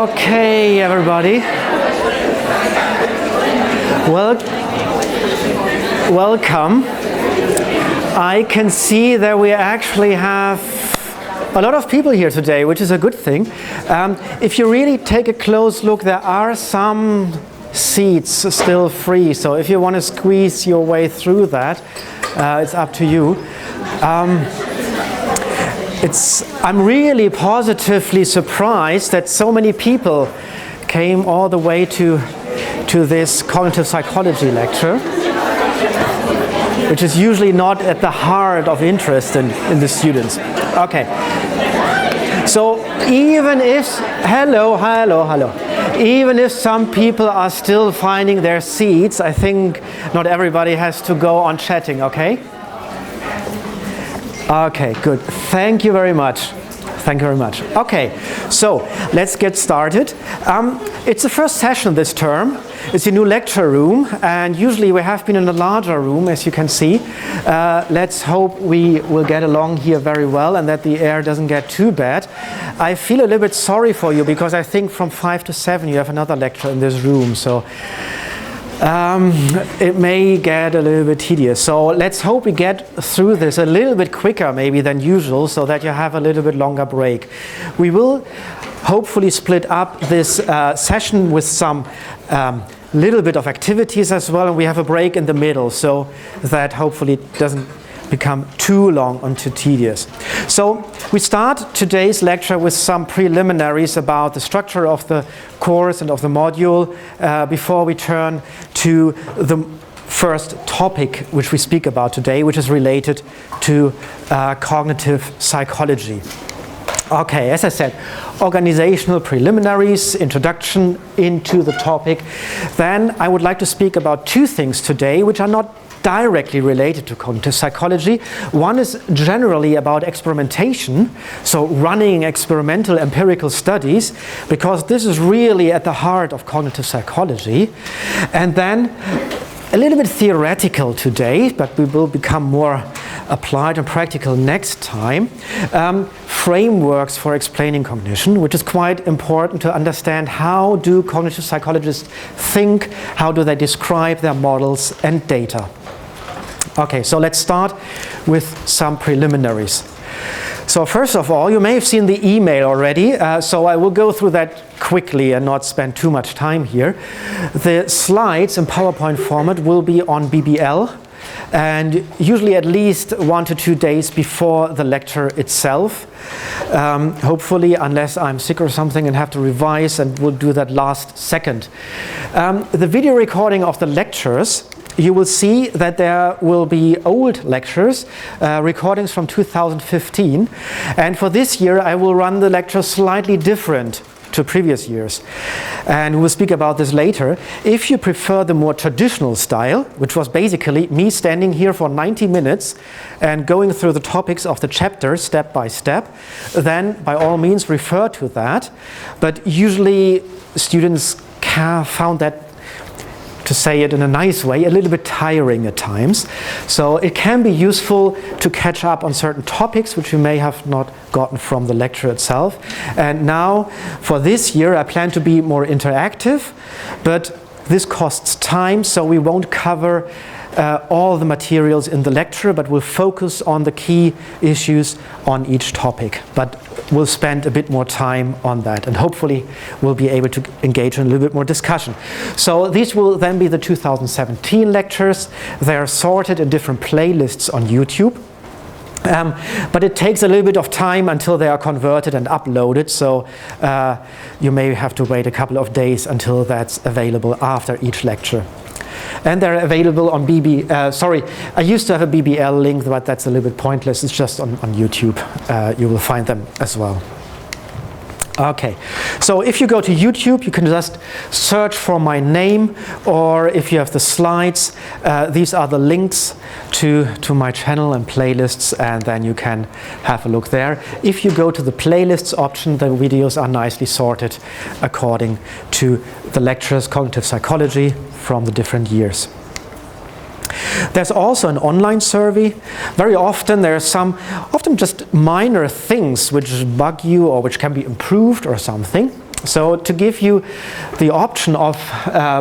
Okay, everybody. Welcome. I can see that we actually have a lot of people here today, which is a good thing. If you really take a close look, there are some seats still free. So if you want to squeeze your way through that, it's up to you. I'm really positively surprised that so many people came all the way to this cognitive psychology lecture, which is usually not at the heart of interest in the students. Okay. So even if, hello. Even if some people are still finding their seats, I think not everybody has to go on chatting, okay? Okay, good. Thank you very much. Okay, so let's get started. It's the first session this term. It's a new lecture room, and usually we have been in a larger room, as you can see. Let's hope we will get along here very well and that the air doesn't get too bad. I feel a little bit sorry for you because I think from 5 to 7 you have another lecture in this room, so it may get a little bit tedious. So let's hope we get through this a little bit quicker maybe than usual so that you have a little bit longer break. We will hopefully split up this session with some little bit of activities as well, and we have a break in the middle so that hopefully it doesn't become too long and too tedious. So we start today's lecture with some preliminaries about the structure of the course and of the module before we turn to the first topic which we speak about today, which is related to cognitive psychology. Okay, as I said, organizational preliminaries, introduction into the topic. Then I would like to speak about two things today which are not directly related to cognitive psychology. One is generally about experimentation, so running experimental empirical studies, because this is really at the heart of cognitive psychology. And then a little bit theoretical today, but we will become more applied and practical next time. Frameworks for explaining cognition, which is quite important to understand how do cognitive psychologists think, how do they describe their models and data. Okay, so let's start with some preliminaries. So first of all, you may have seen the email already, so I will go through that quickly and not spend too much time here. The slides in PowerPoint format will be on BBL, and usually at least 1 to 2 days before the lecture itself. Hopefully, unless I'm sick or something and have to revise, and we'll do that last second. The video recording of the lectures, you will see that there will be old lectures, recordings from 2015. And for this year, I will run the lecture slightly different to previous years. And we'll speak about this later. If you prefer the more traditional style, which was basically me standing here for 90 minutes and going through the topics of the chapter step by step, then by all means refer to that. But usually students found that, to say it in a nice way, a little bit tiring at times. So it can be useful to catch up on certain topics which you may have not gotten from the lecture itself. And now, for this year, I plan to be more interactive, but this costs time, so we won't cover all the materials in the lecture, but we'll focus on the key issues on each topic. But we'll spend a bit more time on that, and hopefully we'll be able to engage in a little bit more discussion. So these will then be the 2017 lectures. They're sorted in different playlists on YouTube. But it takes a little bit of time until they are converted and uploaded, so you may have to wait a couple of days until that's available after each lecture. And they're available on I used to have a BBL link, but that's a little bit pointless. It's just on YouTube. You will find them as well. Okay, so if you go to YouTube, you can just search for my name, or if you have the slides, these are the links to my channel and playlists, and then you can have a look there. If you go to the playlists option, the videos are nicely sorted according to the lectures, cognitive psychology, from the different years. There's also an online survey. Very often there are often just minor things which bug you or which can be improved or something. So to give you the option of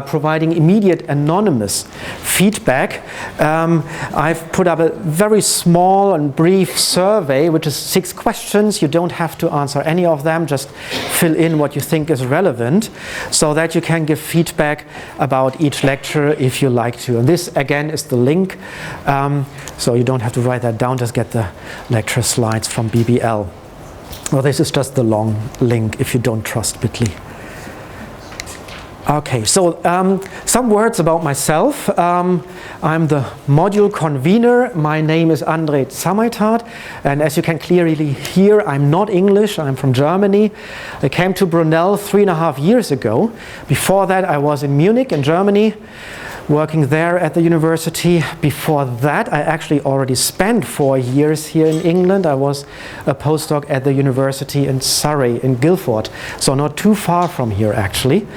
providing immediate anonymous feedback, I've put up a very small and brief survey, which is 6 questions. You don't have to answer any of them, just fill in what you think is relevant, so that you can give feedback about each lecture if you like to. And this again is the link, so you don't have to write that down, just get the lecture slides from BBL. Well, this is just the long link if you don't trust Bitly. Okay, so some words about myself. I'm the module convener. My name is André Zamaitat, and as you can clearly hear, I'm not English, I'm from Germany. I came to Brunel 3.5 years ago. Before that, I was in Munich in Germany, working there at the university. Before that, I actually already spent 4 years here in England. I was a postdoc at the university in Surrey, in Guildford, so not too far from here actually.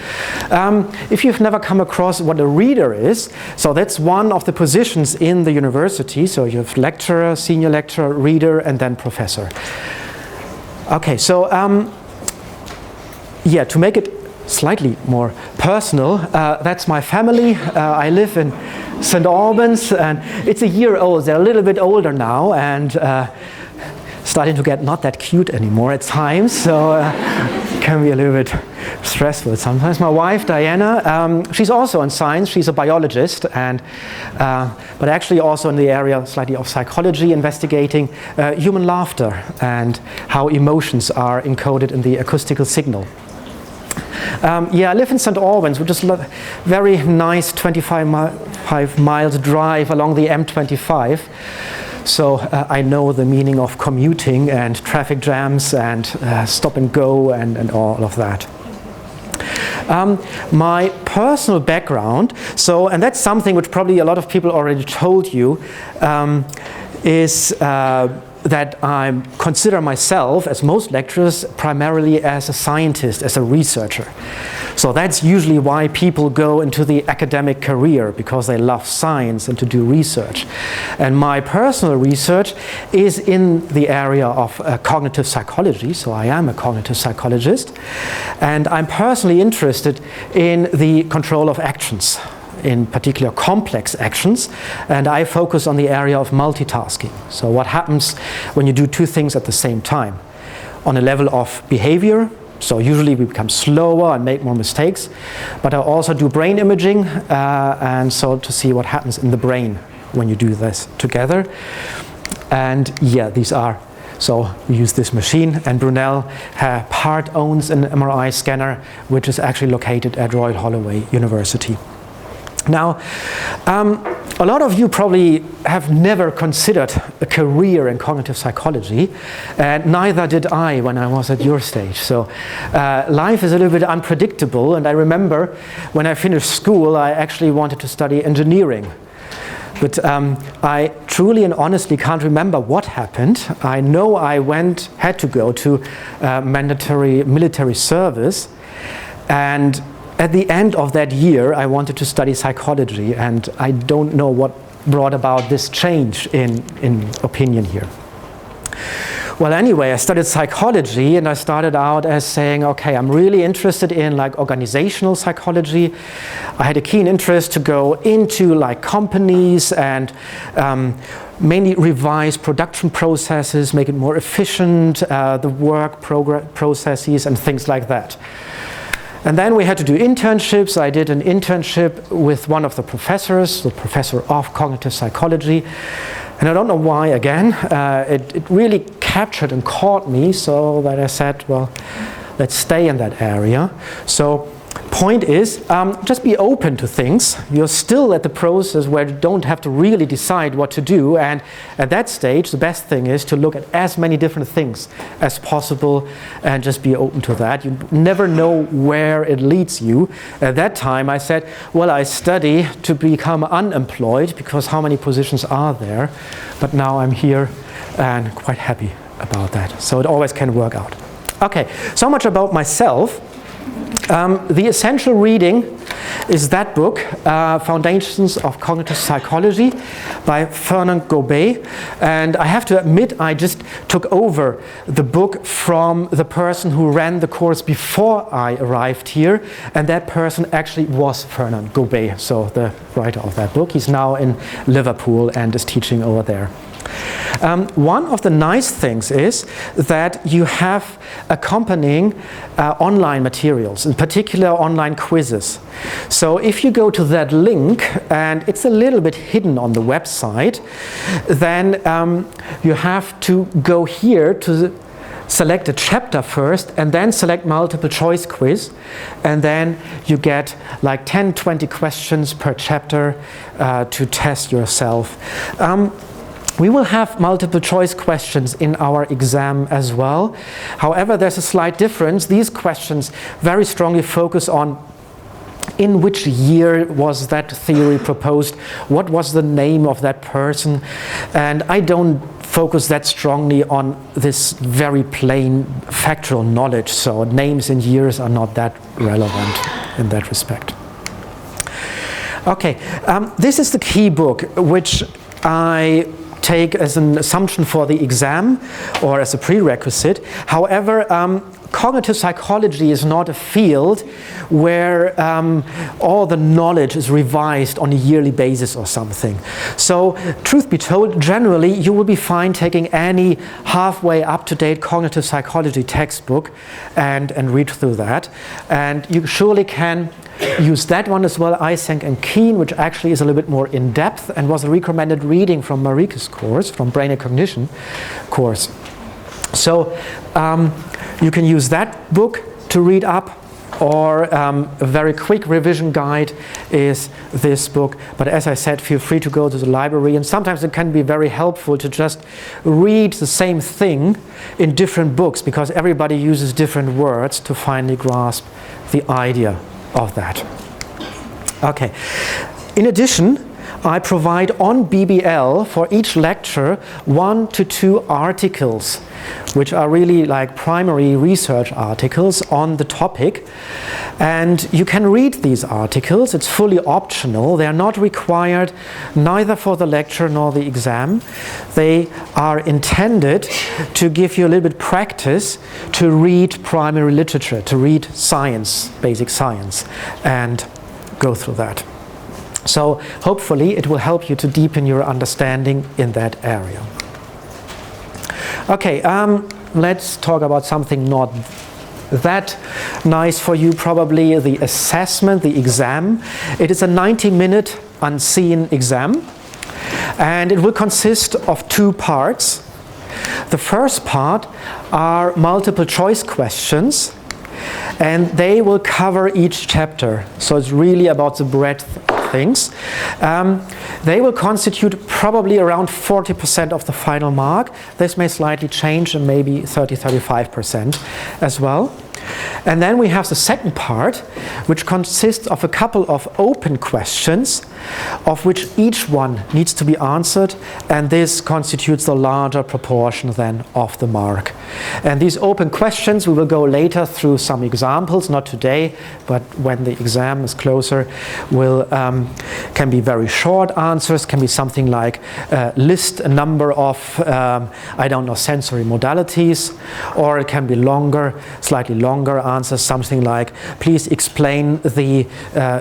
If you've never come across what a reader is, so that's one of the positions in the university. So you have lecturer, senior lecturer, reader, and then professor. Okay, so yeah, to make it slightly more personal, that's my family. I live in St. Albans, and it's a year old. They're a little bit older now, and starting to get not that cute anymore at times, so it can be a little bit stressful sometimes. My wife, Diana, she's also in science. She's a biologist, and but actually also in the area slightly of psychology, investigating human laughter and how emotions are encoded in the acoustical signal. Yeah, I live in St. Albans, which is a very nice 25 miles drive along the M25. So I know the meaning of commuting and traffic jams and stop and go and all of that. My personal background, and that's something which probably a lot of people already told you, is that I consider myself, as most lecturers, primarily as a scientist, as a researcher. So that's usually why people go into the academic career, because they love science and to do research. And my personal research is in the area of cognitive psychology, so I am a cognitive psychologist. And I'm personally interested in the control of actions, in particular complex actions, and I focus on the area of multitasking. So what happens when you do 2 things at the same time? On a level of behavior, so usually we become slower and make more mistakes, but I also do brain imaging, and so to see what happens in the brain when you do this together. And yeah, these are, so we use this machine, and Brunel part owns an MRI scanner, which is actually located at Royal Holloway University. Now, a lot of you probably have never considered a career in cognitive psychology, and neither did I when I was at your stage. So life is a little bit unpredictable, and I remember when I finished school, I actually wanted to study engineering. But I truly and honestly can't remember what happened. I know I had to go to mandatory military service, and at the end of that year, I wanted to study psychology, and I don't know what brought about this change in opinion here. Well, anyway, I studied psychology, and I started out as saying, okay, I'm really interested in like organizational psychology. I had a keen interest to go into like companies and mainly revise production processes, make it more efficient, the work processes and things like that. And then we had to do internships. I did an internship with one of the professors, the professor of cognitive psychology. And I don't know why, again, it really captured and caught me, so that I said, well, let's stay in that area. So point is, just be open to things. You're still at the process where you don't have to really decide what to do, and at that stage the best thing is to look at as many different things as possible and just be open to that. You never know where it leads you. At that time I said, well, I study to become unemployed, because how many positions are there? But now I'm here and quite happy about that. So it always can work out. Okay, so much about myself. The essential reading is that book, Foundations of Cognitive Psychology by Fernand Gobet. And I have to admit, I just took over the book from the person who ran the course before I arrived here, and that person actually was Fernand Gobet, so the writer of that book. He's now in Liverpool and is teaching over there. One of the nice things is that you have accompanying online materials, in particular online quizzes. So if you go to that link, and it's a little bit hidden on the website, then you have to go here to select a chapter first and then select multiple choice quiz, and then you get like 10-20 questions per chapter to test yourself. We will have multiple choice questions in our exam as well. However, there's a slight difference. These questions very strongly focus on in which year was that theory proposed, what was the name of that person, and I don't focus that strongly on this very plain factual knowledge, so names and years are not that relevant in that respect. Okay, this is the key book which I take as an assumption for the exam or as a prerequisite. However, cognitive psychology is not a field where all the knowledge is revised on a yearly basis or something. So, truth be told, generally you will be fine taking any halfway up-to-date cognitive psychology textbook and read through that. And you surely can use that one as well, Eysenck and Keen, which actually is a little bit more in-depth and was a recommended reading from Marike's course, from Brain and Cognition course. So you can use that book to read up, or a very quick revision guide is this book. But as I said, feel free to go to the library, and sometimes it can be very helpful to just read the same thing in different books, because everybody uses different words to finally grasp the idea of that. Okay. In addition, I provide on BBL for each lecture 1 to 2 articles, which are really like primary research articles on the topic. And you can read these articles. It's fully optional. They are not required neither for the lecture nor the exam. They are intended to give you a little bit practice to read primary literature, to read science, basic science, and go through that. So hopefully it will help you to deepen your understanding in that area. Okay, let's talk about something not that nice for you, probably the assessment, the exam. It is a 90-minute unseen exam, and it will consist of 2 parts. The first part are multiple choice questions, and they will cover each chapter. So it's really about the breadth of things. They will constitute probably around 40% of the final mark. This may slightly change, and maybe 30-35% as well. And then we have the second part, which consists of a couple of open questions, of which each one needs to be answered, and this constitutes the larger proportion then of the mark. And these open questions, we will go later through some examples, not today, but when the exam is closer, can be very short answers, can be something like list a number of, sensory modalities, or it can be longer, slightly longer answers, something like, please explain the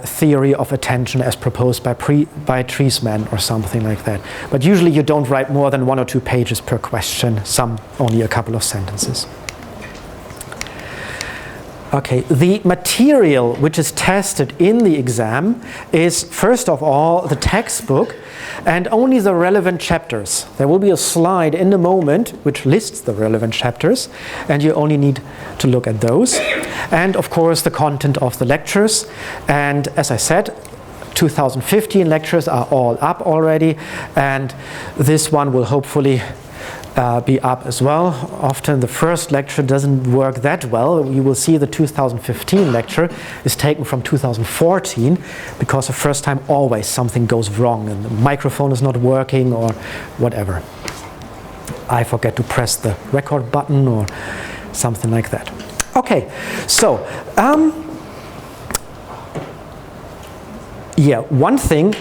theory of attention as proposed by Treisman, or something like that. But usually you don't write more than 1 or 2 pages per question, some only a couple of sentences. Okay, the material which is tested in the exam is, first of all, the textbook and only the relevant chapters. There will be a slide in a moment which lists the relevant chapters, and you only need to look at those. And of course the content of the lectures. And as I said, 2015 lectures are all up already, and this one will hopefully be up as well. Often the first lecture doesn't work that well. You will see the 2015 lecture is taken from 2014, because the first time always something goes wrong and the microphone is not working or whatever. I forget to press the record button or something like that. Okay, so yeah, one thing,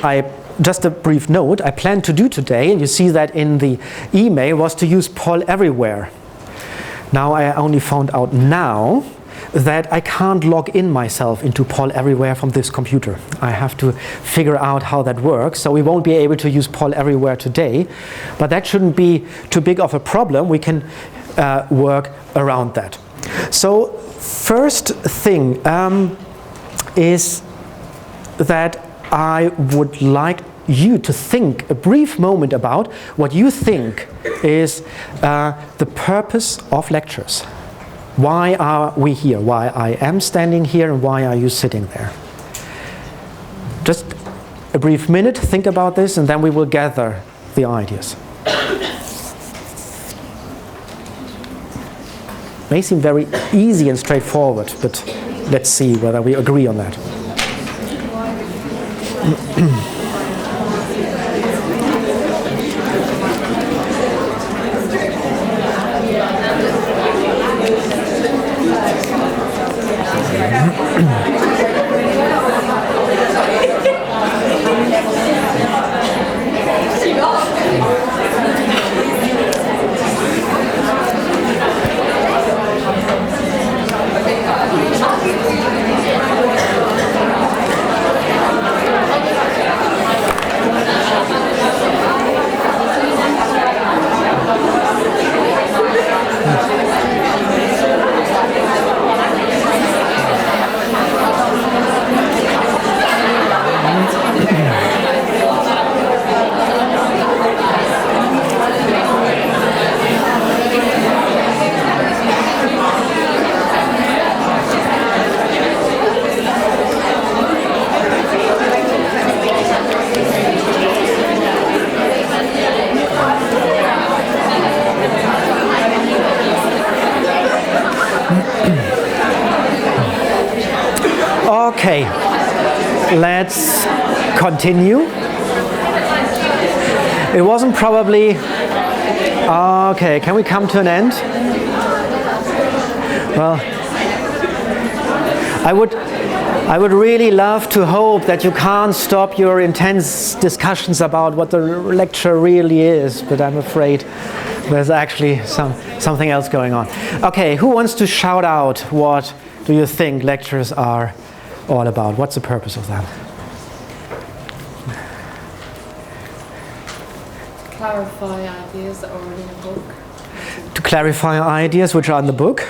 just a brief note, I plan to do today, and you see that in the email, was to use Poll Everywhere. Now I only found out now that I can't log in myself into Poll Everywhere from this computer. I have to figure out how that works, so we won't be able to use Poll Everywhere today, but that shouldn't be too big of a problem. We can work around that. So first thing is that I would like you to think a brief moment about what you think is the purpose of lectures. Why are we here? Why I am standing here, and why are you sitting there? Just a brief minute, think about this, and then we will gather the ideas. May seem very easy and straightforward, but let's see whether we agree on that. Okay, let's continue. It wasn't probably... Okay, can we come to an end? Well, I would really love to hope that you can't stop your intense discussions about what the lecture really is, but I'm afraid there's actually something else going on. Okay, who wants to shout out what do you think lectures are all about? What's the purpose of that? To clarify ideas that are already in the book. To clarify ideas which are in the book.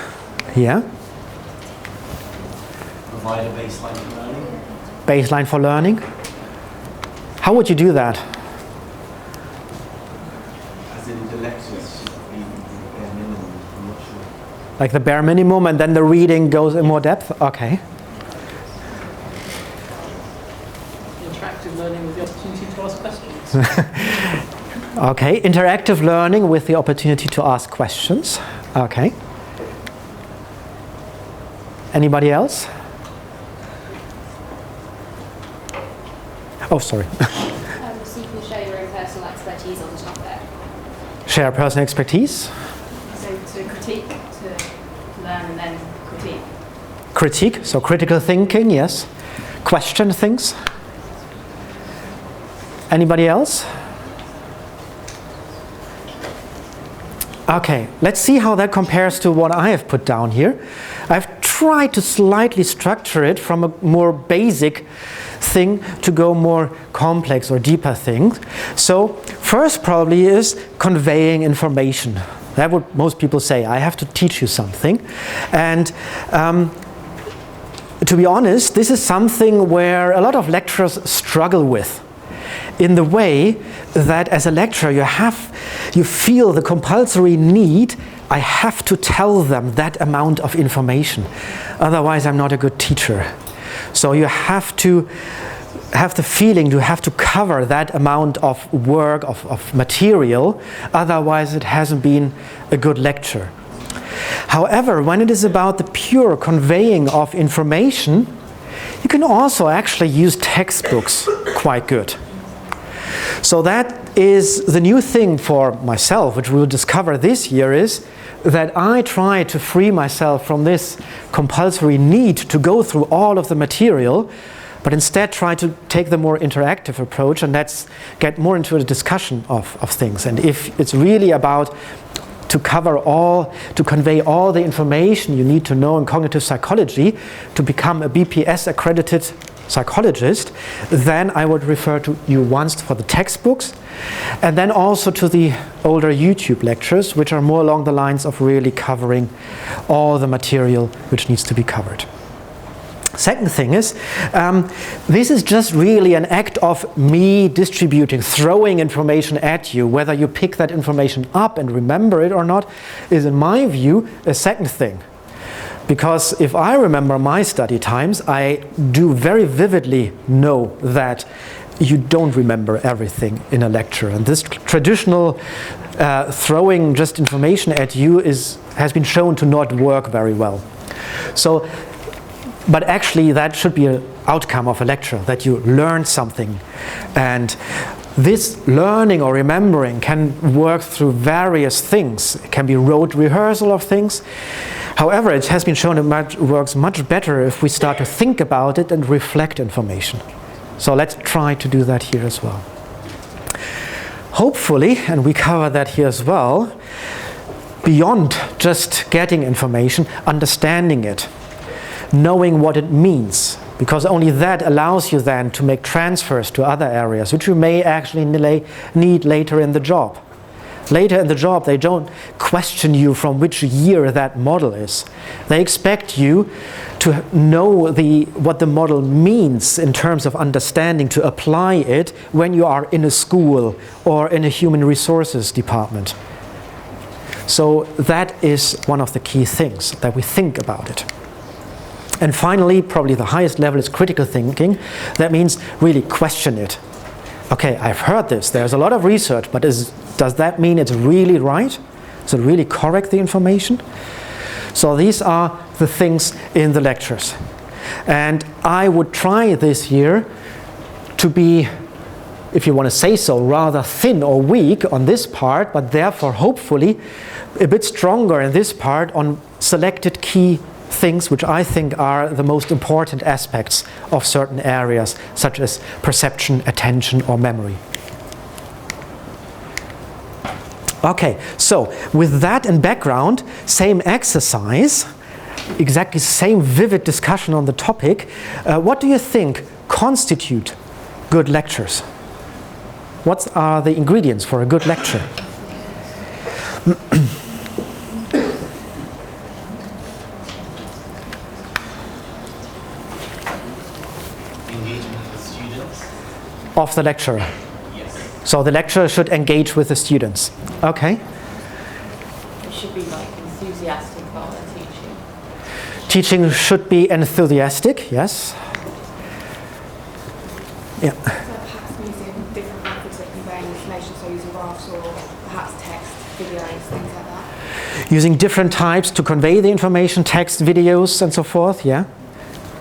Yeah. Provide a baseline for learning. Baseline for learning. How would you do that? As in the lectures should be the bare minimum, I'm not sure. Like the bare minimum, and then the reading goes in more depth? Okay. Interactive learning with the opportunity to ask questions. Okay, interactive learning with the opportunity to ask questions. Okay. Anybody else? Oh, sorry. So you can show your own personal expertise on the topic. Share personal expertise. So to critique, to learn and then critique. Critique, so critical thinking, yes. Question things. Anybody else? Okay, let's see how that compares to what I have put down here. I've tried to slightly structure it from a more basic thing to go more complex or deeper things. So first probably is conveying information. That would most people say. I have to teach you something. And to be honest, this is something where a lot of lecturers struggle with, in the way that as a lecturer you feel the compulsory need, I have to tell them that amount of information. Otherwise I'm not a good teacher. So you have to have the feeling you have to cover that amount of work, of material, otherwise it hasn't been a good lecture. However, when it is about the pure conveying of information, you can also actually use textbooks quite good. So that is the new thing for myself, which we'll discover this year, is that I try to free myself from this compulsory need to go through all of the material but instead try to take the more interactive approach, and let's get more into a discussion of things. And if it's really about to convey all the information you need to know in cognitive psychology to become a BPS accredited psychologist, then I would refer to you once for the textbooks, and then also to the older YouTube lectures, which are more along the lines of really covering all the material which needs to be covered. Second thing is, this is just really an act of me distributing, throwing information at you. Whether you pick that information up and remember it or not is, in my view, a second thing. Because if I remember my study times, I do very vividly know that you don't remember everything in a lecture. And this traditional throwing just information at you has been shown to not work very well. So, but actually that should be an outcome of a lecture, that you learn something. And this learning or remembering can work through various things. It can be rote rehearsal of things. However, it has been shown it works much better if we start to think about it and reflect information. So let's try to do that here as well. Hopefully, and we cover that here as well, beyond just getting information, understanding it, knowing what it means, because only that allows you then to make transfers to other areas, which you may actually need later in the job. Later in the job, they don't question you from which year that model is. They expect you to know what the model means in terms of understanding, to apply it when you are in a school or in a human resources department. So that is one of the key things, that we think about it. And finally, probably the highest level is critical thinking. That means really question it. Okay, I've heard this, there's a lot of research, but does that mean it's really right? Is it really correct, the information? So these are the things in the lectures. And I would try this year to be, if you want to say so, rather thin or weak on this part, but therefore hopefully a bit stronger in this part on selected key things which I think are the most important aspects of certain areas, such as perception, attention, or memory. Okay, so with that in background, same exercise, exactly same vivid discussion on the topic. What do you think constitute good lectures? What are the ingredients for a good lecture? Of the lecturer. Yes. So the lecturer should engage with the students. Okay. It should be like enthusiastic about their teaching. Teaching should be enthusiastic, yes. Yeah. So perhaps using different methods of conveying information, so using graphs or perhaps text, videos, things like that. Using different types to convey the information, text, videos, and so forth, yeah.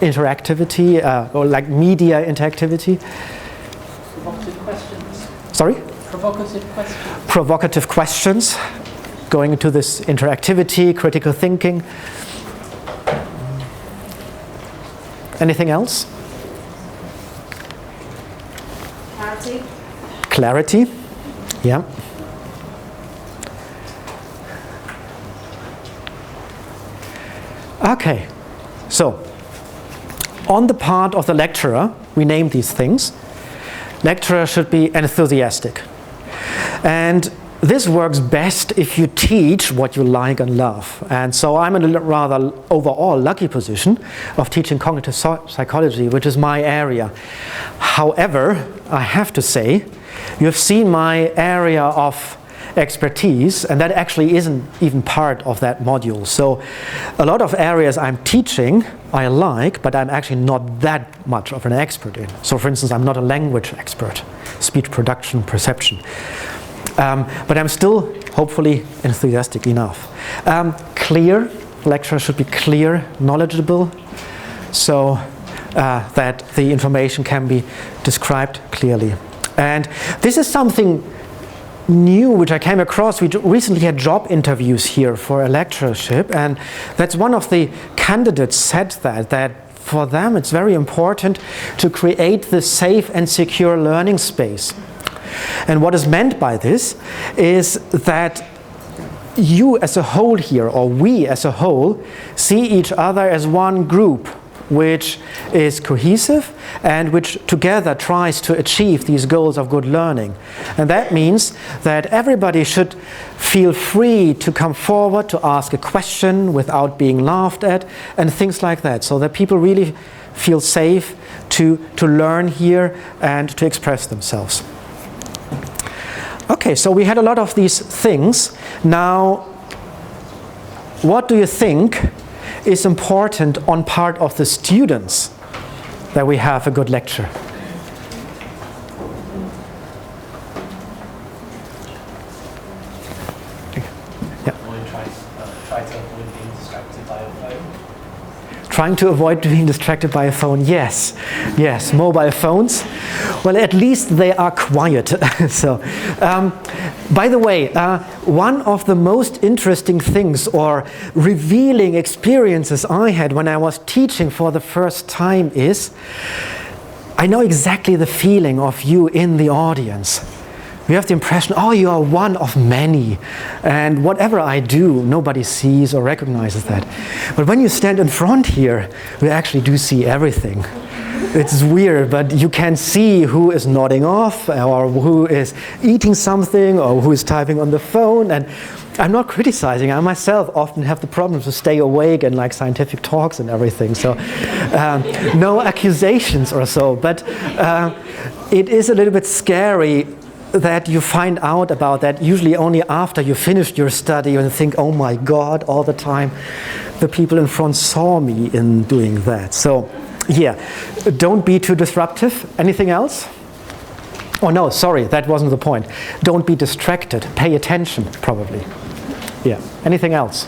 Interactivity, or like media interactivity. Provocative questions. Sorry? Provocative questions. Provocative questions, going into this interactivity, critical thinking. Anything else? Clarity. Clarity, yeah. Okay, so on the part of the lecturer, we name these things. Lecturer should be enthusiastic. And this works best if you teach what you like and love. And so I'm in a rather overall lucky position of teaching cognitive psychology, which is my area. However, I have to say, you have seen my area of expertise, and that actually isn't even part of that module. So a lot of areas I'm teaching I like, but I'm actually not that much of an expert in. So for instance, I'm not a language expert, speech production, perception. But I'm still hopefully enthusiastic enough. Clear, lecture should be clear, knowledgeable, so that the information can be described clearly. And this is something new which I came across. We recently had job interviews here for a lectureship, and that's one of the candidates said that for them it's very important to create this safe and secure learning space. And what is meant by this is that you as a whole here, or we as a whole, see each other as one group which is cohesive and which together tries to achieve these goals of good learning. And that means that everybody should feel free to come forward to ask a question without being laughed at and things like that, so that people really feel safe to learn here and to express themselves. Okay, so we had a lot of these things. Now, what do you think is important on part of the students that we have a good lecture? Trying to avoid being distracted by a phone. Yes, yes, mobile phones. Well, at least they are quiet. So, by the way, one of the most interesting things or revealing experiences I had when I was teaching for the first time is, I know exactly the feeling of you in the audience. We have the impression, oh, you are one of many, and whatever I do, nobody sees or recognizes that. But when you stand in front here, we actually do see everything. It's weird, but you can see who is nodding off, or who is eating something, or who is typing on the phone. And I'm not criticizing. I myself often have the problem to stay awake and like scientific talks and everything. So no accusations or so, but it is a little bit scary that you find out about that usually only after you finished your study and think, oh my God, all the time the people in front saw me in doing that. So yeah, don't be too disruptive. Anything else? Oh no, sorry, that wasn't the point. Don't be distracted. Pay attention, probably. Yeah. Anything else?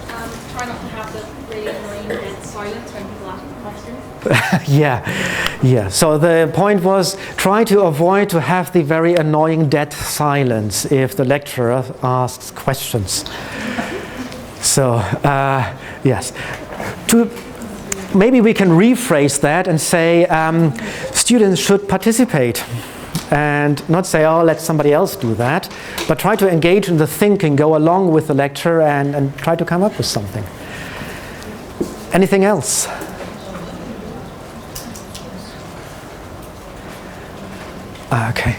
Try not to have the really annoying dead silence when people ask questions. Yeah. So the point was, try to avoid to have the very annoying dead silence if the lecturer asks questions. So yes. Maybe we can rephrase that and say students should participate and not say, oh, let somebody else do that, but try to engage in the thinking, go along with the lecture and try to come up with something. Anything else? Okay.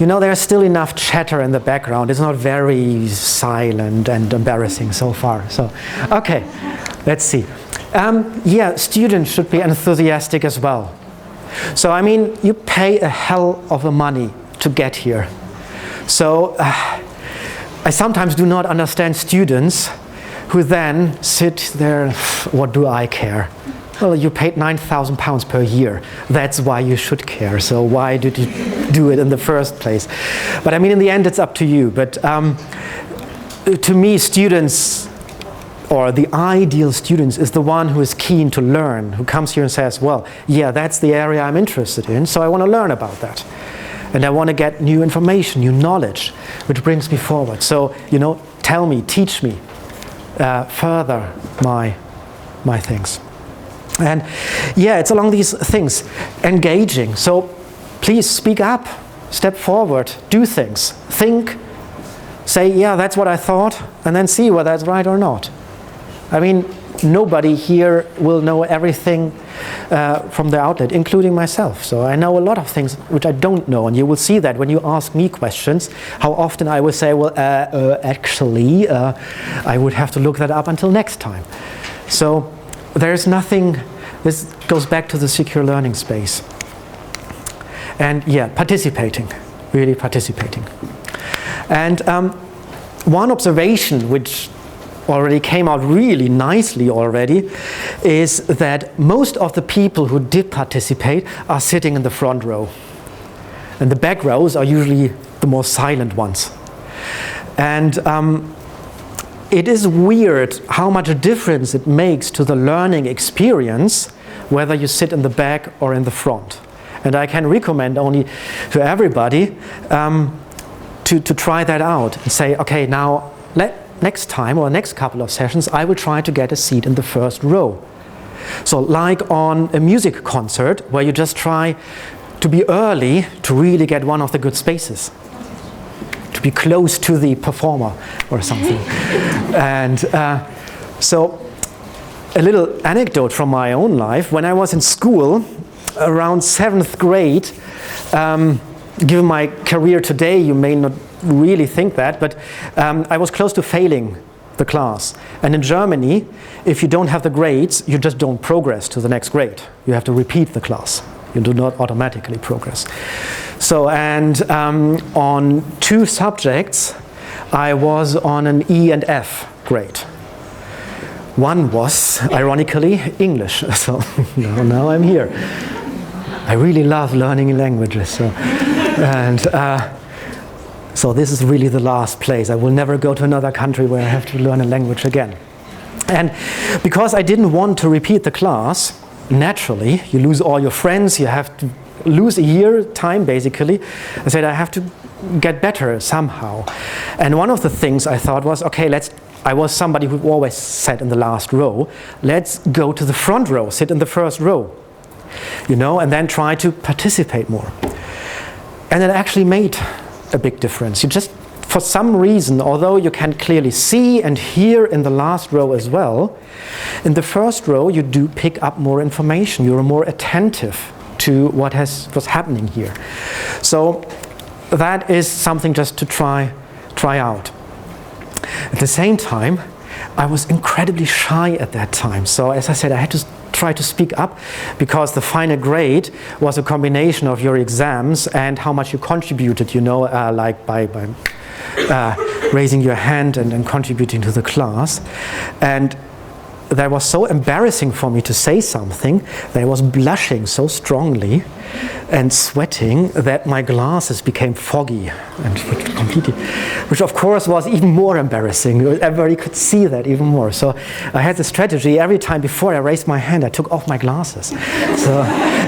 You know, there's still enough chatter in the background. It's not very silent and embarrassing so far. So, okay, let's see. Yeah, students should be enthusiastic as well. So, I mean, you pay a hell of a money to get here. So, I sometimes do not understand students who then sit there, what do I care? Well, you paid £9,000 per year. That's why you should care. So why did you do it in the first place? But I mean, in the end, it's up to you. But to me, students, or the ideal students, is the one who is keen to learn, who comes here and says, well, yeah, that's the area I'm interested in, so I want to learn about that. And I want to get new information, new knowledge, which brings me forward. So, you know, tell me, teach me further my things. And yeah, it's along these things, engaging. So please speak up, step forward, do things, think, say, yeah, that's what I thought, and then see whether that's right or not. I mean, nobody here will know everything from the outlet, including myself. So I know a lot of things which I don't know, and you will see that when you ask me questions, how often I will say, well, actually, I would have to look that up until next time. So there's nothing, this goes back to the secure learning space. And yeah, participating, really participating. And one observation which already came out really nicely already is that most of the people who did participate are sitting in the front row. And the back rows are usually the more silent ones. And it is weird how much a difference it makes to the learning experience whether you sit in the back or in the front. And I can recommend only to everybody to try that out and say, okay, now next time or next couple of sessions, I will try to get a seat in the first row. So like on a music concert where you just try to be early to really get one of the good spaces, to be close to the performer or something. And so a little anecdote from my own life. When I was in school, around 7th grade, given my career today, you may not really think that, but I was close to failing the class. And in Germany, if you don't have the grades, you just don't progress to the next grade. You have to repeat the class. You do not automatically progress. So, and on 2 subjects, I was on an E and F grade. One was, ironically, English. So now I'm here. I really love learning languages. So, and so this is really the last place. I will never go to another country where I have to learn a language again. And because I didn't want to repeat the class, naturally, you lose all your friends, you have to lose a year time basically. I said I have to get better somehow. And one of the things I thought was, okay, I was somebody who always sat in the last row. Let's go to the front row, sit in the first row, you know, and then try to participate more. And it actually made a big difference. You just, for some reason, although you can clearly see and hear in the last row as well, in the first row you do pick up more information. You're more attentive to what's happening here. So that is something just to try out. At the same time, I was incredibly shy at that time. So as I said, I had to try to speak up because the final grade was a combination of your exams and how much you contributed, you know, like by raising your hand and contributing to the class. And that was so embarrassing for me to say something that I was blushing so strongly and sweating that my glasses became foggy and completely, which of course was even more embarrassing. Everybody could see that even more. So I had the strategy every time before I raised my hand, I took off my glasses. So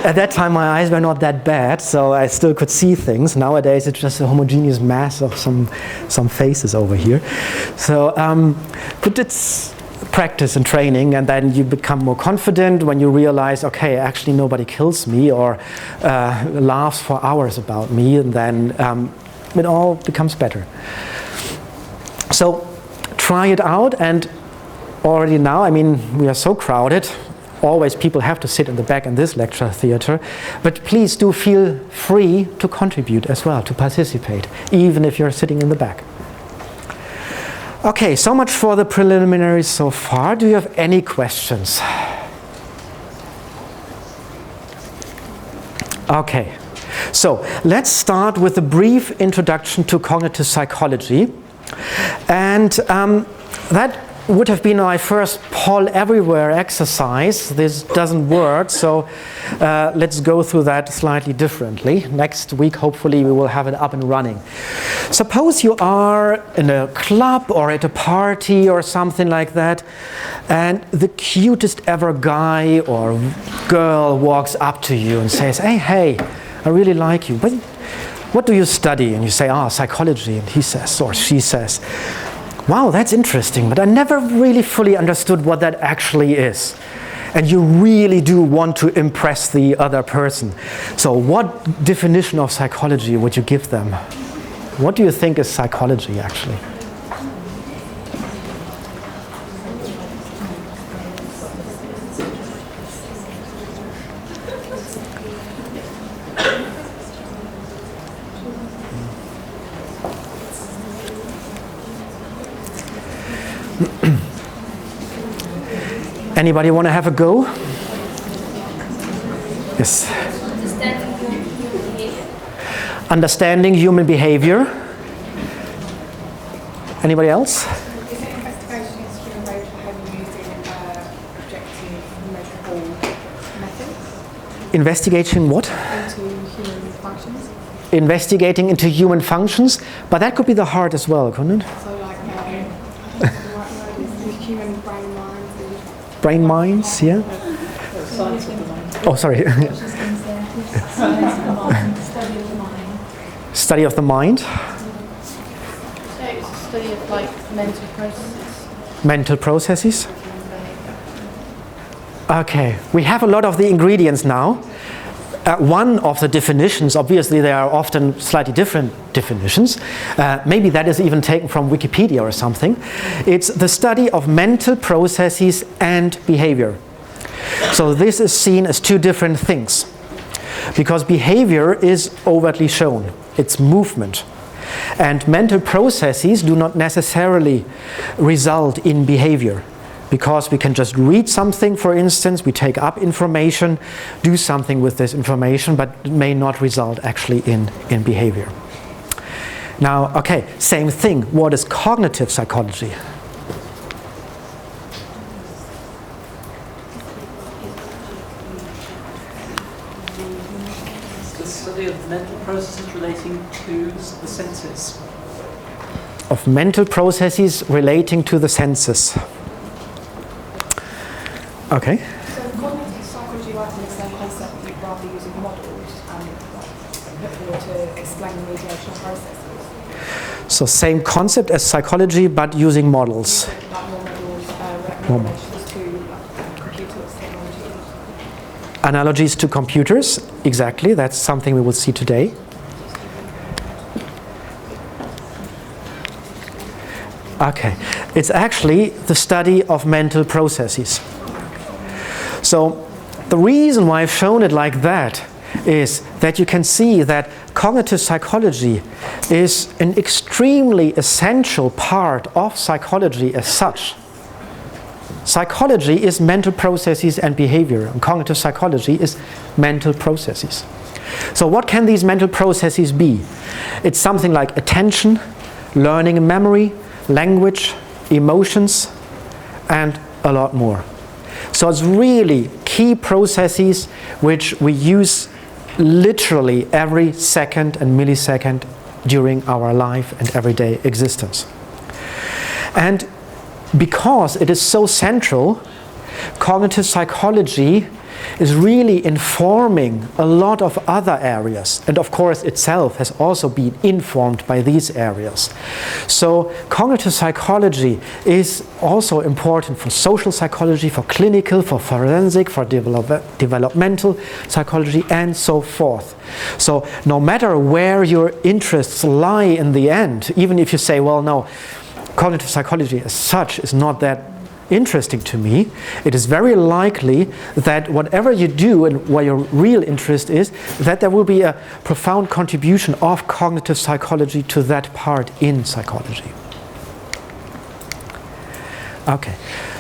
at that time my eyes were not that bad, so I still could see things. Nowadays it's just a homogeneous mass of some faces over here. So, but it's practice and training, and then you become more confident when you realize, okay, actually nobody kills me or laughs for hours about me, and then it all becomes better. So try it out, and already now, I mean, we are so crowded, always people have to sit in the back in this lecture theater, but please do feel free to contribute as well, to participate, even if you're sitting in the back. Okay, so much for the preliminaries so far. Do you have any questions? Okay, so let's start with a brief introduction to cognitive psychology. And that would have been my first poll everywhere exercise. This doesn't work, so let's go through that slightly differently. Next week, hopefully, we will have it up and running. Suppose you are in a club or at a party or something like that, and the cutest ever guy or girl walks up to you and says, hey, I really like you. But what do you study? And you say, psychology. And he says, or she says, wow, that's interesting, but I never really fully understood what that actually is. And you really do want to impress the other person. So what definition of psychology would you give them? What do you think is psychology, actually? Anybody want to have a go? Yes. Understanding human behavior. Anybody else? Is it investigation is human behaviour using objective, measurable methods? Investigating what? Into human functions. Investigating into human functions, but that could be the heart as well, couldn't it? So like, I don't know what the right word is, the human brain minds. Brain minds, yeah? Science of the mind. Oh, sorry. Study of the mind. Study of the mind. So study of like mental processes. Mental processes. Okay, we have a lot of the ingredients now. One of the definitions, obviously there are often slightly different definitions. Maybe that is even taken from Wikipedia or something. It's the study of mental processes and behavior. So this is seen as two different things. Because behavior is overtly shown. It's movement. And mental processes do not necessarily result in behavior. Because we can just read something, for instance, we take up information, do something with this information, but it may not result actually in behavior. Now, okay, same thing. What is cognitive psychology? The study of mental processes relating to the senses. Of mental processes relating to the senses. Okay. So cognitive psychology works on the same concept, but rather using models and put forward to explain the mediation processes. So same concept as psychology, but using models. Like more models, recommendations to computers, technology. Analogies to computers, exactly. That's something we will see today. Okay. It's actually the study of mental processes. So the reason why I've shown it like that is that you can see that cognitive psychology is an extremely essential part of psychology as such. Psychology is mental processes and behavior, and cognitive psychology is mental processes. So what can these mental processes be? It's something like attention, learning and memory, language, emotions, and a lot more. So it's really key processes which we use literally every second and millisecond during our life and everyday existence. And because it is so central, cognitive psychology is really informing a lot of other areas, and of course itself has also been informed by these areas. So cognitive psychology is also important for social psychology, for clinical, for forensic, for developmental psychology, and so forth. So no matter where your interests lie in the end, even if you say, well, no, cognitive psychology as such is not that interesting to me, it is very likely that whatever you do and where your real interest is, that there will be a profound contribution of cognitive psychology to that part in psychology. Okay,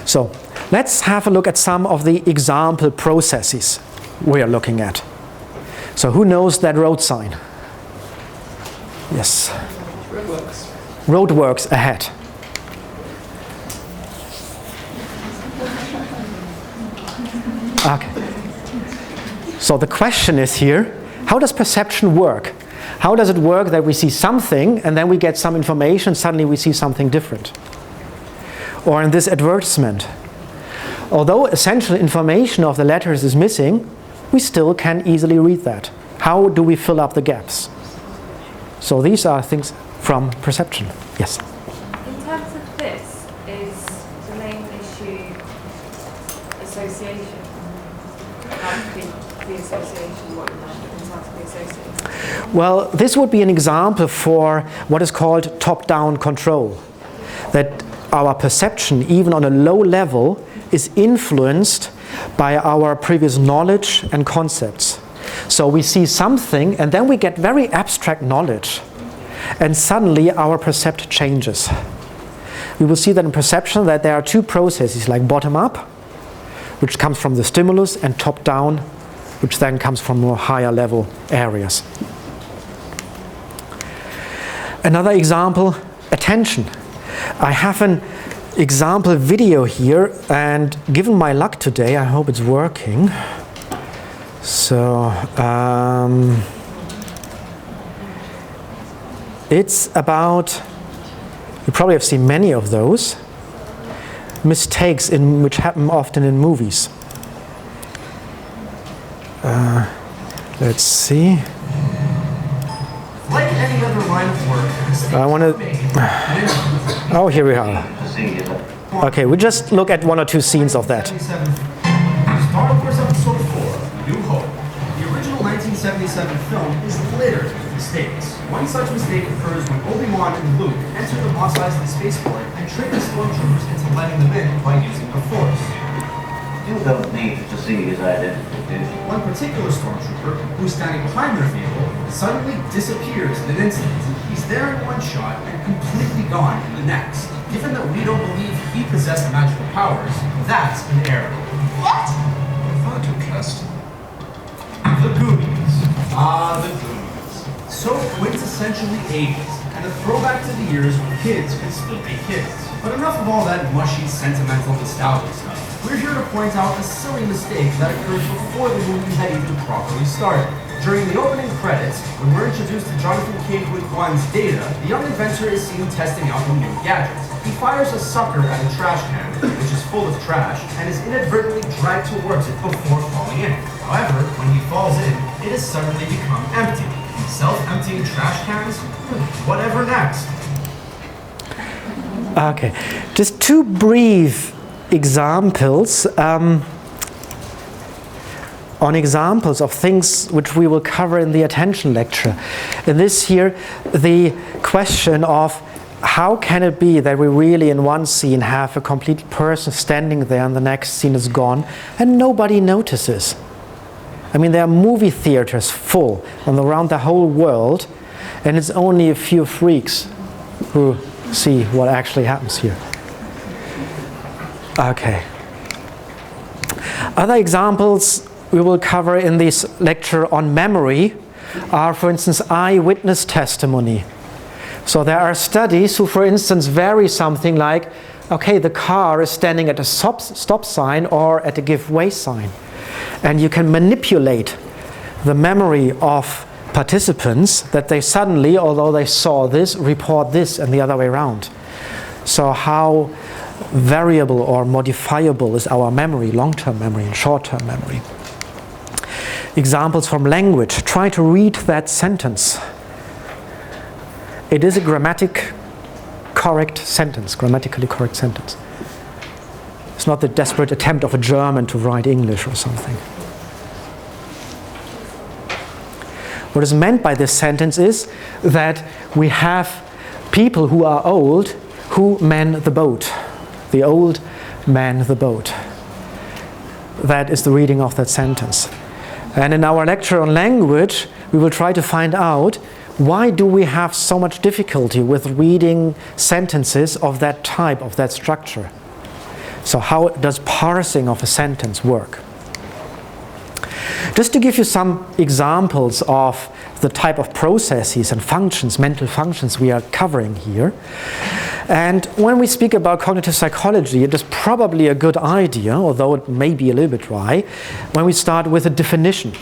so let's have a look at some of the example processes we are looking at. So who knows that road sign? Yes. Roadworks. Roadworks ahead. Okay. So the question is here, how does perception work? How does it work that we see something and then we get some information, suddenly we see something different? Or in this advertisement, although essential information of the letters is missing, we still can easily read that. How do we fill up the gaps? So these are things from perception. Yes? In terms of this, is the main issue association? The association, what in terms of the association? Well, this would be an example for what is called top-down control. That our perception, even on a low level, is influenced by our previous knowledge and concepts. So we see something and then we get very abstract knowledge. And suddenly our perception changes. We will see that in perception that there are two processes, like bottom-up, which comes from the stimulus, and top-down, which then comes from more higher level areas. Another example, attention. I have an example video here, and given my luck today, I hope it's working. So it's about, you probably have seen many of those, mistakes which happen often in movies. Let's see. Like any other line of work, I want to. Oh, here we are. Okay, we just look at 1 or 2 scenes of that. Star Wars Episode 4, New Hope. The original 1977 film is littered with mistakes. One such mistake occurs when Obi-Wan and Luke enter the Mos Eisley spaceport and trick the stormtroopers into letting them in by using the Force. You don't need to see his identity. One particular stormtrooper, who's standing behind their vehicle, suddenly disappears in an instant. He's there in one shot and completely gone in the next. Given that we don't believe he possessed magical powers, that's an error. What? Not interesting. The Goonies. Ah, the Goonies. So quintessentially 80s, and a throwback to the years when kids can still be kids. But enough of all that mushy, sentimental nostalgia stuff. We're here to point out a silly mistake that occurred before the movie had even properly started. During the opening credits, when we're introduced to Jonathan Kwan's data, the young inventor is seen testing out the new gadgets. He fires a sucker at a trash can, which is full of trash, and is inadvertently dragged towards it before falling in. However, when he falls in, it has suddenly become empty. Self-emptying trash cans? Whatever next? Okay, just 2 brief examples on examples of things which we will cover in the attention lecture. In this here, the question of how can it be that we really in one scene have a complete person standing there and the next scene is gone and nobody notices? I mean, there are movie theaters full around the whole world, and it's only a few freaks who see what actually happens here. Okay. Other examples we will cover in this lecture on memory are, for instance, eyewitness testimony. So there are studies who, for instance, vary something like, okay, the car is standing at a stop sign or at a give way sign. And you can manipulate the memory of participants that they suddenly, although they saw this, report this and the other way around. So how variable or modifiable is our memory, long-term memory and short-term memory? Examples from language. Try to read that sentence. It is a grammatically correct sentence. It's not the desperate attempt of a German to write English or something. What is meant by this sentence is that we have people who are old who man the boat. The old man the boat. That is the reading of that sentence. And in our lecture on language, we will try to find out why do we have so much difficulty with reading sentences of that type, of that structure. So how does parsing of a sentence work? Just to give you some examples of the type of processes and functions, mental functions we are covering here. And when we speak about cognitive psychology, it is probably a good idea, although it may be a little bit dry, when we start with a definition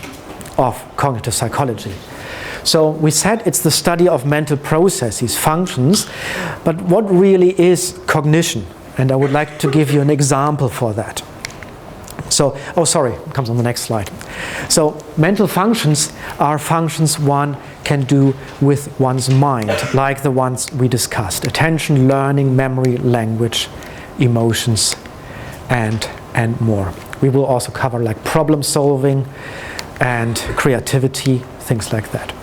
of cognitive psychology. So we said it's the study of mental processes, functions, but what really is cognition? And I would like to give you an example for that. So, oh sorry, it comes on the next slide. So mental functions are functions one can do with one's mind, like the ones we discussed: attention, learning, memory, language, emotions, and more. We will also cover like problem solving and creativity, things like that.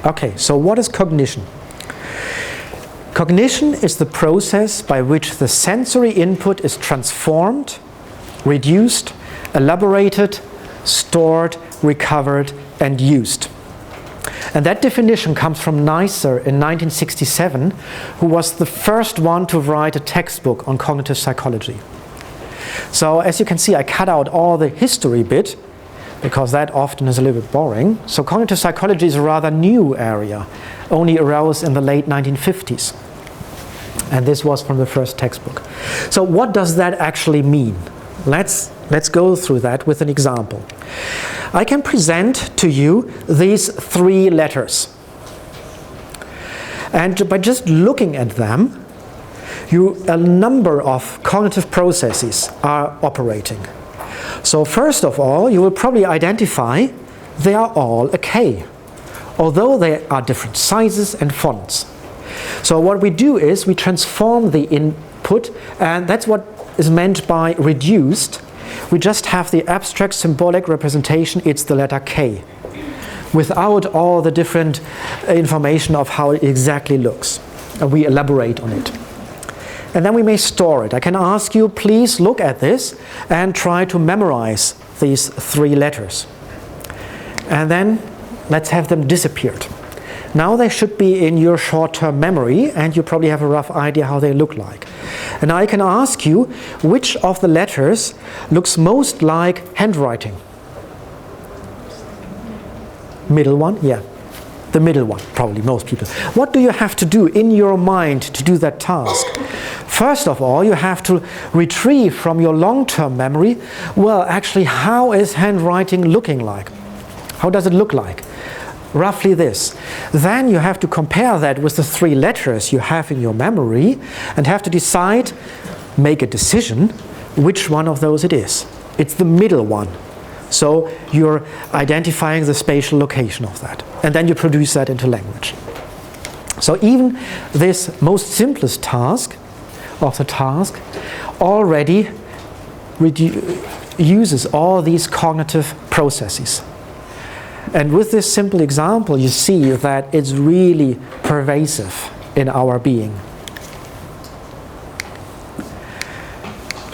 Okay, so what is cognition? Cognition is the process by which the sensory input is transformed, reduced, elaborated, stored, recovered, and used. And that definition comes from Neisser in 1967, who was the first one to write a textbook on cognitive psychology. So as you can see, I cut out all the history bit, because that often is a little bit boring. So cognitive psychology is a rather new area, only arose in the late 1950s. And this was from the first textbook. So what does that actually mean? Let's go through that with an example. I can present to you these 3 letters. And by just looking at them, a number of cognitive processes are operating. So first of all, you will probably identify they are all a K, although they are different sizes and fonts. So what we do is we transform the input, and that's what is meant by reduced. We just have the abstract symbolic representation, it's the letter K, without all the different information of how it exactly looks. And we elaborate on it. And then we may store it. I can ask you, please look at this and try to memorize these 3 letters. And then let's have them disappeared. Now they should be in your short-term memory, and you probably have a rough idea how they look like. And I can ask you, which of the letters looks most like handwriting? Middle one? Yeah. The middle one, probably most people. What do you have to do in your mind to do that task? First of all, you have to retrieve from your long-term memory, well, actually, how is handwriting looking like? How does it look like? Roughly this. Then you have to compare that with the 3 letters you have in your memory and have to decide, make a decision, which one of those it is. It's the middle one. So you're identifying the spatial location of that. And then you produce that into language. So even this most simplest task of the task already uses all these cognitive processes. And with this simple example, you see that it's really pervasive in our being.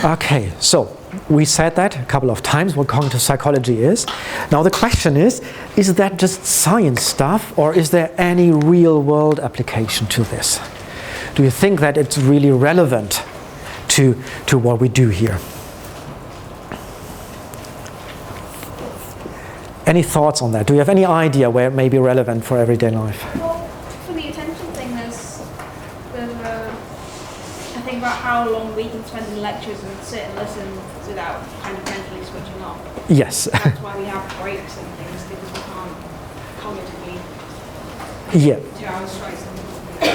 Okay, so we said that a couple of times, what cognitive psychology is. Now the question is that just science stuff, or is there any real-world application to this? Do you think that it's really relevant to what we do here? Any thoughts on that? Do you have any idea where it may be relevant for everyday life? Well, for the attention thing, there's I think about how long we can spend in lectures and sit and listen without kind of mentally switching off. Yes. That's why we have breaks and things, because we can't cognitively Yeah. 2 hours straight.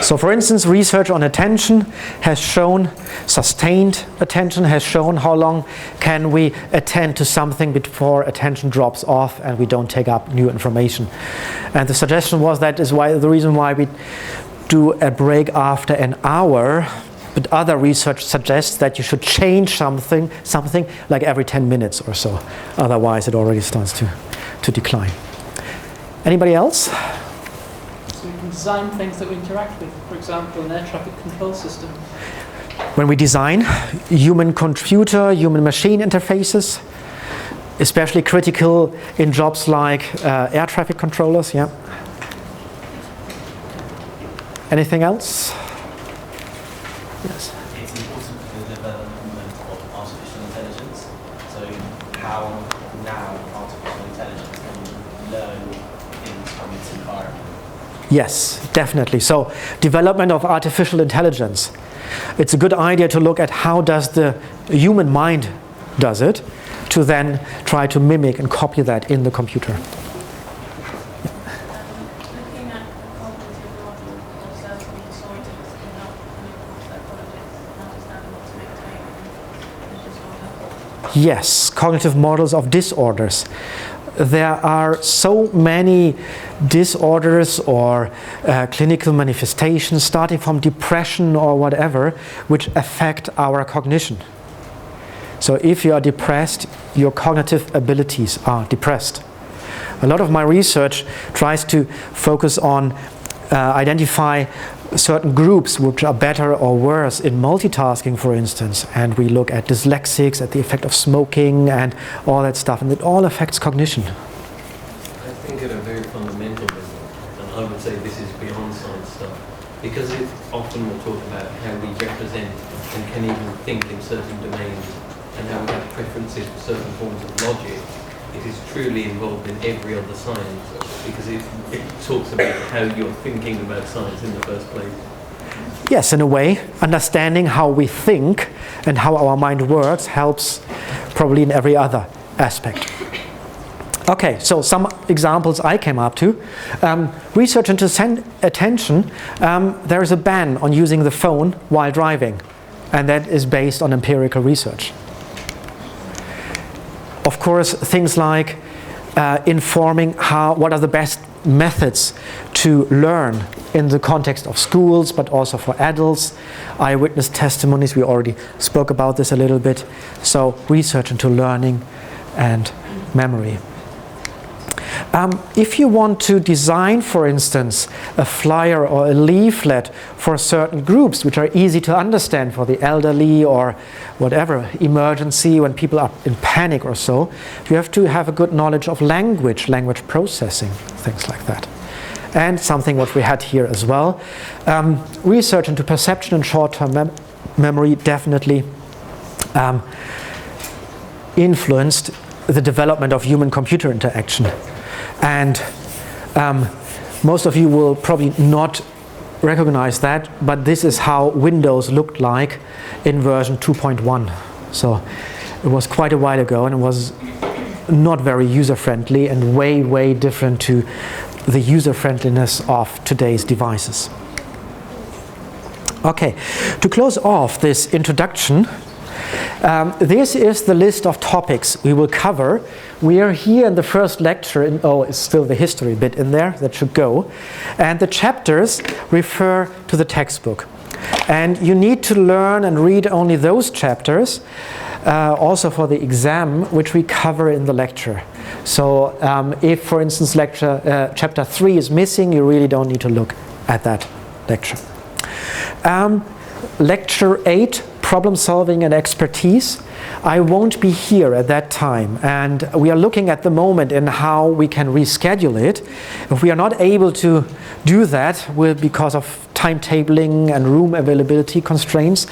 So for instance, research on attention has shown, sustained attention has shown how long can we attend to something before attention drops off and we don't take up new information. And the suggestion was that is why the reason why we do a break after an hour, but other research suggests that you should change something like every 10 minutes or so. Otherwise it already starts to decline. Anybody else? So we can design things that we interact with, for example, an air traffic control system. When we design human-computer, human-machine interfaces, especially critical in jobs like air traffic controllers, yeah. Anything else? Yes. It's important for the development of artificial intelligence. So how now artificial intelligence can learn in its environment. Yes, definitely. So development of artificial intelligence. It's a good idea to look at how does the human mind does it, to then try to mimic and copy that in the computer. Looking at the cognitive model of certain disorders can help clinical psychologists understand what to maintain and disorder. Yes, cognitive models of disorders. There are so many disorders or clinical manifestations, starting from depression or whatever, which affect our cognition. So if you are depressed, your cognitive abilities are depressed. A lot of my research tries to focus on identify certain groups which are better or worse in multitasking, for instance, and we look at dyslexics, at the effect of smoking and all that stuff, and it all affects cognition. I think at a very fundamental level, and I would say this is beyond science stuff, because it often we'll talk about how we represent and can even think in certain domains and how we have preferences for certain forms of logic. It is truly involved in every other science because it talks about how you're thinking about science in the first place. Yes, in a way, understanding how we think and how our mind works helps probably in every other aspect. Okay, so some examples I came up to. Research into attention, there is a ban on using the phone while driving, and that is based on empirical research. Of course, things like informing what are the best methods to learn in the context of schools, but also for adults. Eyewitness testimonies, we already spoke about this a little bit. So research into learning and memory. If you want to design, for instance, a flyer or a leaflet for certain groups which are easy to understand for the elderly or whatever, emergency, when people are in panic or so, you have to have a good knowledge of language processing, things like that. And something what we had here as well. Research into perception and short-term memory definitely influenced the development of human-computer interaction. And most of you will probably not recognize that, but this is how Windows looked like in version 2.1. So it was quite a while ago, and it was not very user-friendly and way, way different to the user-friendliness of today's devices. Okay, to close off this introduction, this is the list of topics we will cover. We are here in the first lecture, it's still the history bit in there, that should go. And the chapters refer to the textbook. And you need to learn and read only those chapters, also for the exam, which we cover in the lecture. So if, for instance, chapter 3 is missing, you really don't need to look at that lecture. Lecture 8, problem solving and expertise. I won't be here at that time, and we are looking at the moment in how we can reschedule it. If we are not able to do that because of timetabling and room availability constraints,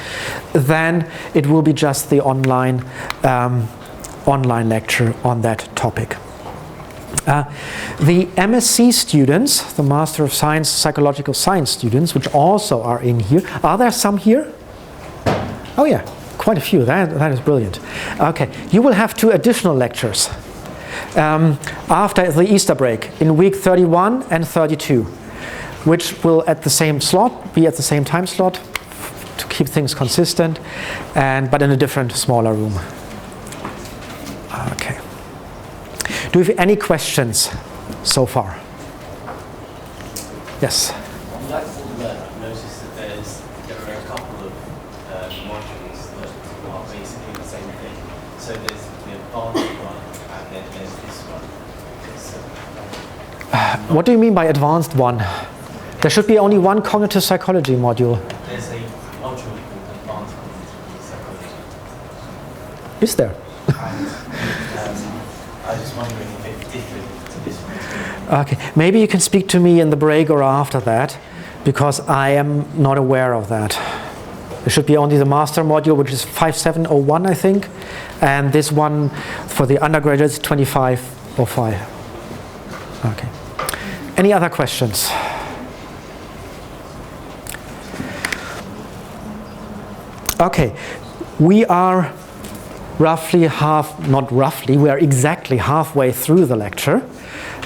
then it will be just the online lecture on that topic. The MSc students, the Master of Science, Psychological Science students, which also are in here. Are there some here? Oh yeah, quite a few. That is brilliant. Okay, you will have 2 additional lectures after the Easter break in week 31 and 32, which will be at the same time slot to keep things consistent, but in a different, smaller room. Okay. Do you have any questions so far? Yes. On that learn, I've noticed that there are a couple of modules that are basically the same thing. So there's the advanced one, and then there's this one. What do you mean by advanced one? There should be only one cognitive psychology module. There's a module called advanced cognitive psychology. Is there? And I was just wondering if it differed to this one. Okay, maybe you can speak to me in the break or after that, because I am not aware of that. There should be only the master module, which is 5701, I think, and this one for the undergraduates, 2505. Okay. Any other questions? Okay, we are we are exactly halfway through the lecture.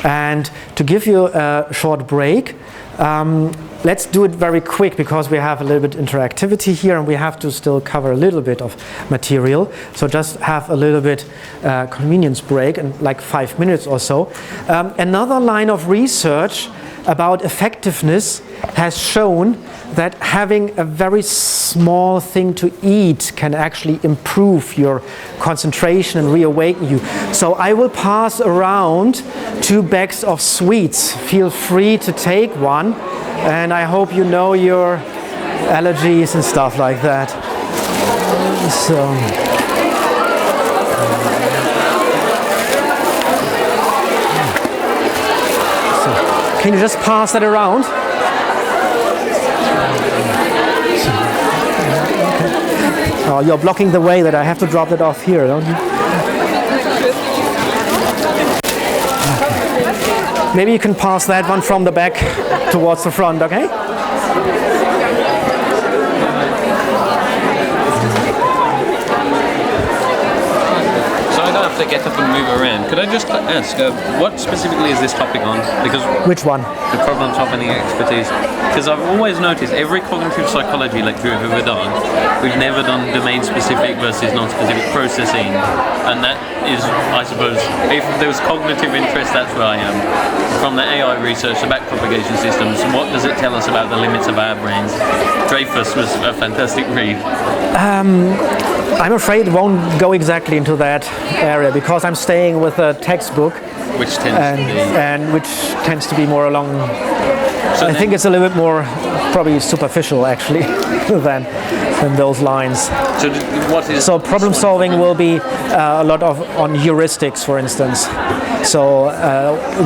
And to give you a short break, let's do it very quick because we have a little bit interactivity here and we have to still cover a little bit of material. So just have a little bit convenience break in like 5 minutes or so. Another line of research about effectiveness has shown that having a very small thing to eat can actually improve your concentration and reawaken you. So I will pass around 2 bags of sweets. Feel free to take one, and I hope you know your allergies and stuff like that. So can you just pass that around? Oh, you're blocking the way that I have to drop it off here, don't you? Okay. Maybe you can pass that one from the back towards the front, okay? So I don't have to get up and move around. Could I just ask, what specifically is this topic on? Because Which one? the problem solving expertise. Because I've always noticed every cognitive psychology lecture we've ever done, we've never done domain-specific versus non-specific processing, and that is, I suppose, if there was cognitive interest, that's where I am. From the AI research, the backpropagation systems, what does it tell us about the limits of our brains? Dreyfus was a fantastic read. I'm afraid it won't go exactly into that area because I'm staying with a textbook, Which tends to be more along. So I think it's a little bit more probably superficial actually than those lines. So what is? So problem solving will be a lot on heuristics, for instance. So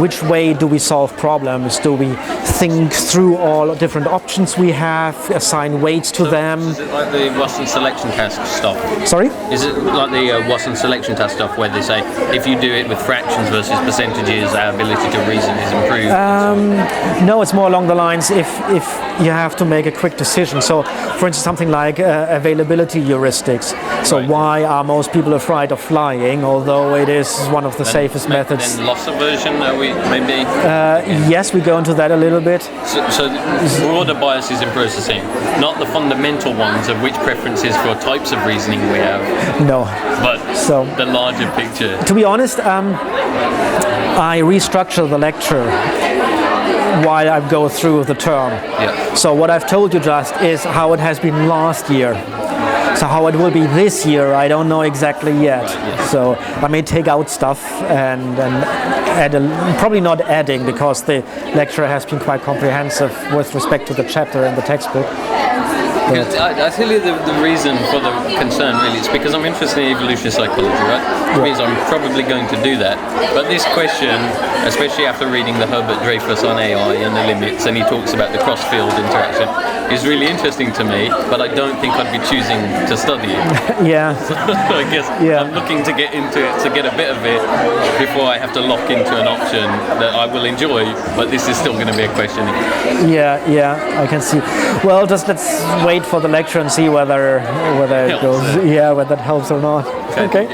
which way do we solve problems? Do we think through all different options we have, assign weights to them? Is it like the Watson selection task stuff? Sorry? Is it like the Watson selection task stuff where they say if you do it with fractions versus percentages, our ability to reason is improved? No, it's more along the lines if you have to make a quick decision. So, for instance, something like availability heuristics. So why are most people afraid of flying, although it is one of the safest methods? Then loss aversion, are we maybe? Yes, we go into that a little bit. So broader biases in processing, not the fundamental ones of which preferences for types of reasoning we have. No. But the larger picture. To be honest, I restructure the lecture while I go through the term. Yeah. So what I've told you just is how it has been last year. So how it will be this year, I don't know exactly yet. Right, yes. So I may take out stuff and add probably not adding because the lecture has been quite comprehensive with respect to the chapter in the textbook. I tell you the reason for the concern really, it's because I'm interested in evolutionary psychology, right? Which means I'm probably going to do that. But this question, especially after reading the Herbert Dreyfus on AI and the limits, and he talks about the cross-field interaction, is really interesting to me, but I don't think I'd be choosing to study it. Yeah. So I guess I'm looking to get into it, to get a bit of it before I have to lock into an option that I will enjoy, but this is still going to be a question. Yeah, I can see. Well, just let's wait for the lecture and see whether it goes. Yeah, whether that helps or not. Okay.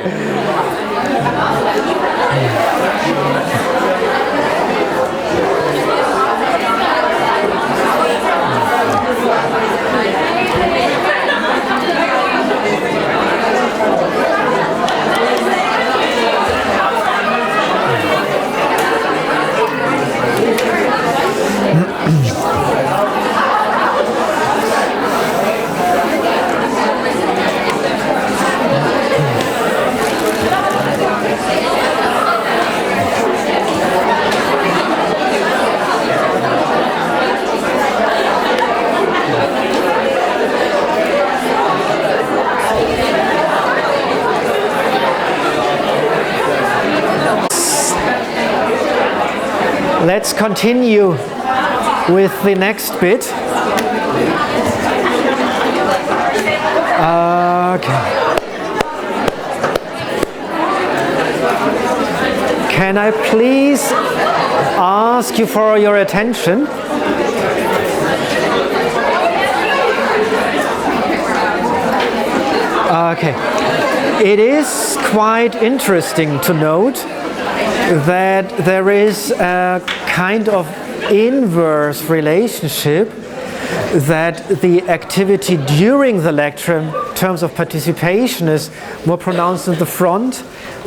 Let's continue with the next bit. Okay. Can I please ask you for your attention? Okay. It is quite interesting to note that there is a kind of inverse relationship, that the activity during the lecture in terms of participation is more pronounced in the front,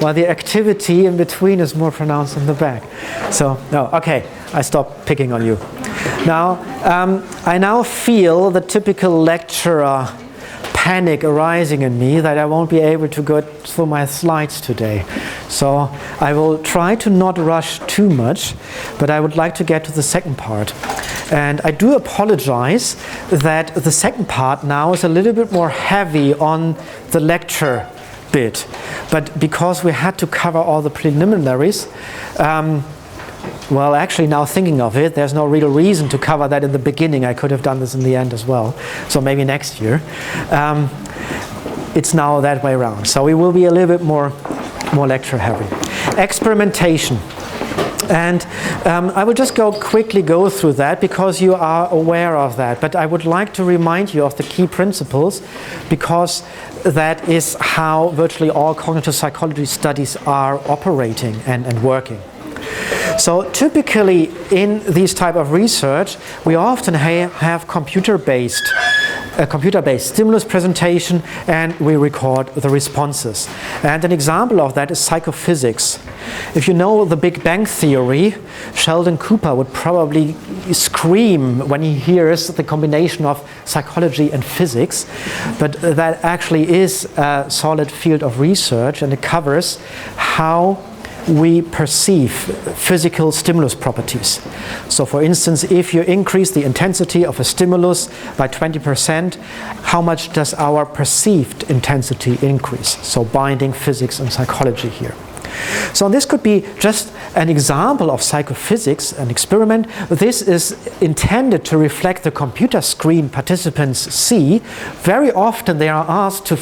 while the activity in between is more pronounced in the back. So, no, okay, I stop picking on you. Now, I now feel the typical lecturer panic arising in me that I won't be able to go through my slides today. So I will try to not rush too much, but I would like to get to the second part. And I do apologize that the second part now is a little bit more heavy on the lecture bit. But because we had to cover all the preliminaries, well, actually now thinking of it, there's no real reason to cover that in the beginning. I could have done this in the end as well. So maybe next year. It's now that way around. So we will be a little bit more lecture heavy. Experimentation. And I will just quickly go through that because you are aware of that. But I would like to remind you of the key principles because that is how virtually all cognitive psychology studies are operating and working. So typically in these type of research, we often have computer-based stimulus presentation, and we record the responses. And an example of that is psychophysics. If you know the Big Bang Theory, Sheldon Cooper would probably scream when he hears the combination of psychology and physics, but that actually is a solid field of research, and it covers how we perceive physical stimulus properties. So for instance, if you increase the intensity of a stimulus by 20%, how much does our perceived intensity increase? So binding physics and psychology here. So this could be just an example of psychophysics, an experiment. This is intended to reflect the computer screen participants see. Very often they are asked to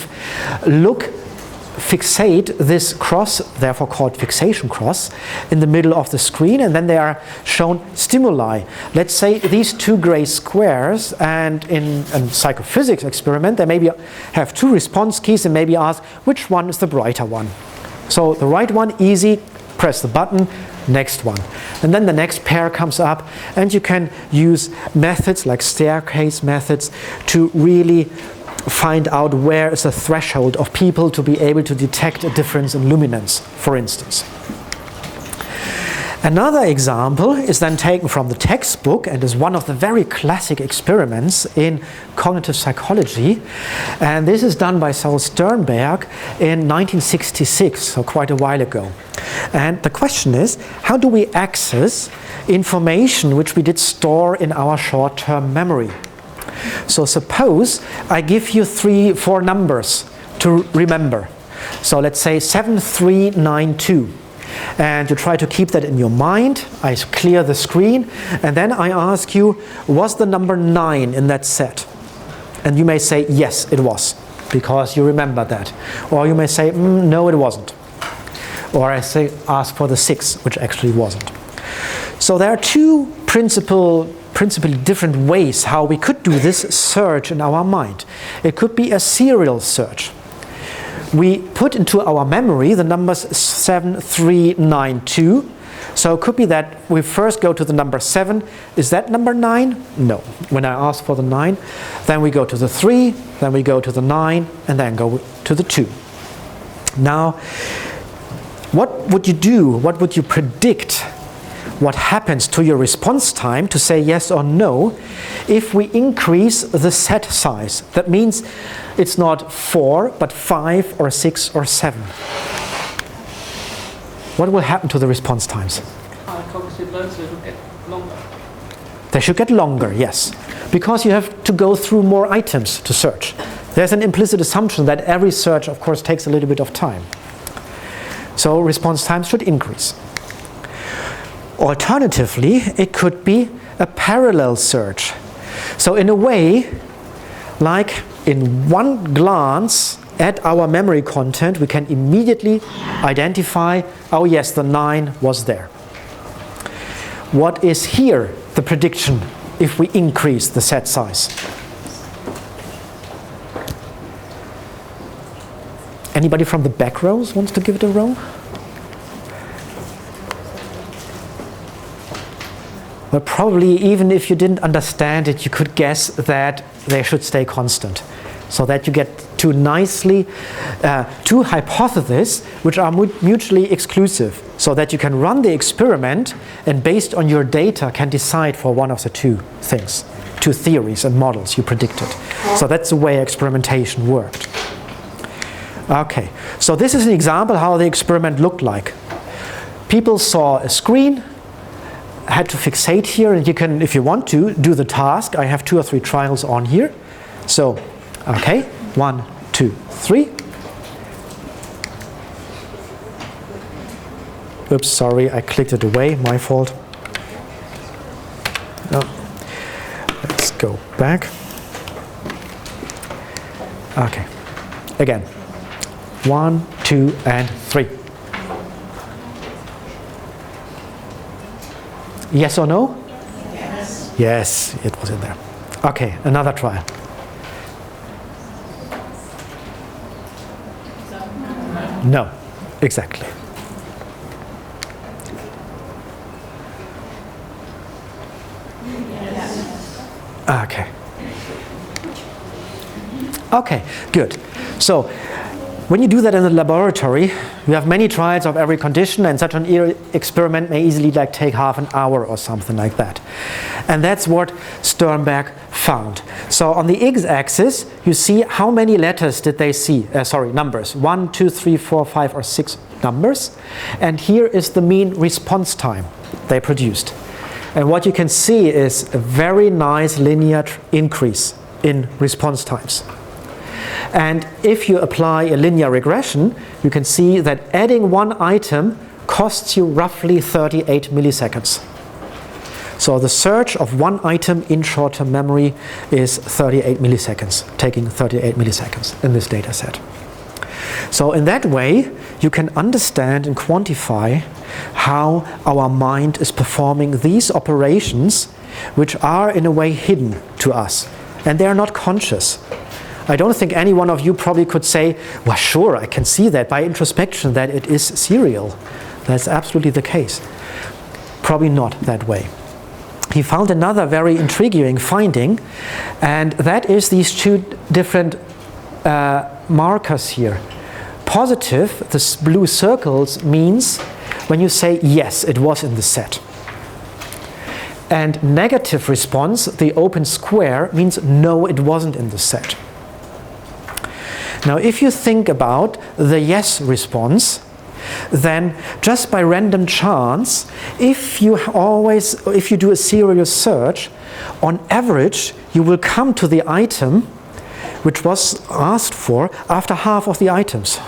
fixate this cross, therefore called fixation cross, in the middle of the screen, and then they are shown stimuli. Let's say these two gray squares, and in a psychophysics experiment they maybe have two response keys and maybe ask which one is the brighter one. So the right one, easy, press the button, next one. And then the next pair comes up, and you can use methods like staircase methods to really find out where is the threshold of people to be able to detect a difference in luminance, for instance. Another example is then taken from the textbook and is one of the very classic experiments in cognitive psychology. And this is done by Saul Sternberg in 1966, so quite a while ago. And the question is, how do we access information which we did store in our short-term memory? So suppose I give you 4 numbers to remember. So let's say 7392. And you try to keep that in your mind. I clear the screen, and then I ask you, was the number 9 in that set? And you may say, yes, it was, because you remember that. Or you may say, no, it wasn't. Or I ask for the 6, which actually wasn't. So there are two principally different ways how we could do this search in our mind. It could be a serial search. We put into our memory the numbers 7392. So it could be that we first go to the number 7. Is that number 9? No. When I ask for the 9, then we go to the 3, then we go to the 9, and then go to the 2. Now, what would you do? What would you predict? What happens to your response time to say yes or no if we increase the set size? That means it's not 4, but 5 or 6 or 7. What will happen to the response times? Cognitive loads will get longer. They should get longer, yes. Because you have to go through more items to search. There's an implicit assumption that every search, of course, takes a little bit of time. So response times should increase. Alternatively, it could be a parallel search. So in a way, like in one glance at our memory content, we can immediately identify, oh yes, the 9 was there. What is here the prediction if we increase the set size? Anybody from the back rows wants to give it a row? But probably even if you didn't understand it, you could guess that they should stay constant. So that you get two hypotheses which are mutually exclusive. So that you can run the experiment and based on your data can decide for one of the two things. Two theories and models you predicted. So that's the way experimentation worked. Okay, so this is an example how the experiment looked like. People saw a screen, had to fixate here, and you can, if you want to, do the task. I have 2 or 3 trials on here. So, okay, 1, 2, 3. Oops, sorry, I clicked it away, my fault. Oh. Let's go back. Okay, again. 1, 2, and 3. Yes or no? Yes. Yes, it was in there. Okay, another trial. No, exactly. Okay. Okay, good. So, when you do that in the laboratory, you have many trials of every condition, and such an experiment may easily take half an hour or something like that. And that's what Sternberg found. So on the x-axis, you see how many letters did they see, numbers, 1, 2, 3, 4, 5, or 6 numbers. And here is the mean response time they produced. And what you can see is a very nice linear increase in response times. And if you apply a linear regression, you can see that adding one item costs you roughly 38 milliseconds. So the search of one item in short-term memory is 38 milliseconds, taking 38 milliseconds in this data set. So in that way, you can understand and quantify how our mind is performing these operations, which are in a way hidden to us, and they are not conscious. I don't think any one of you probably could say, well, sure, I can see that by introspection that it is serial. That's absolutely the case. Probably not that way. He found another very intriguing finding, and that is these two different markers here. Positive, the blue circles, means when you say, yes, it was in the set. And negative response, the open square, means no, it wasn't in the set. Now, if you think about the yes response, then just by random chance, if you do a serial search, on average, you will come to the item which was asked for after half of the items.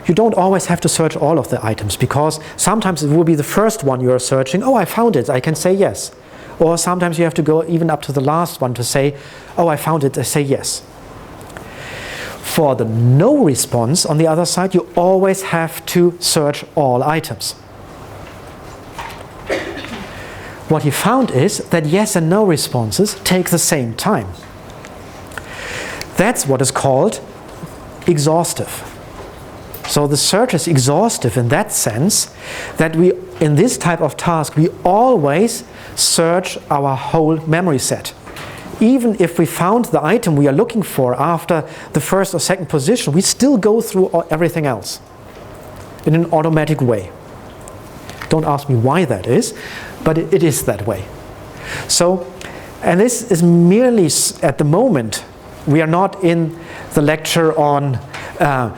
You don't always have to search all of the items, because sometimes it will be the first one you are searching. Oh, I found it, I can say yes. Or sometimes you have to go even up to the last one to say, oh, I found it, I say yes. For the no response, on the other side, you always have to search all items. What he found is that yes and no responses take the same time. That's what is called exhaustive. So the search is exhaustive in that sense that we, in this type of task, we always search our whole memory set. Even if we found the item we are looking for after the first or second position, we still go through everything else in an automatic way. Don't ask me why that is, but it is that way. So, and this is merely, at the moment, we are not in the lecture on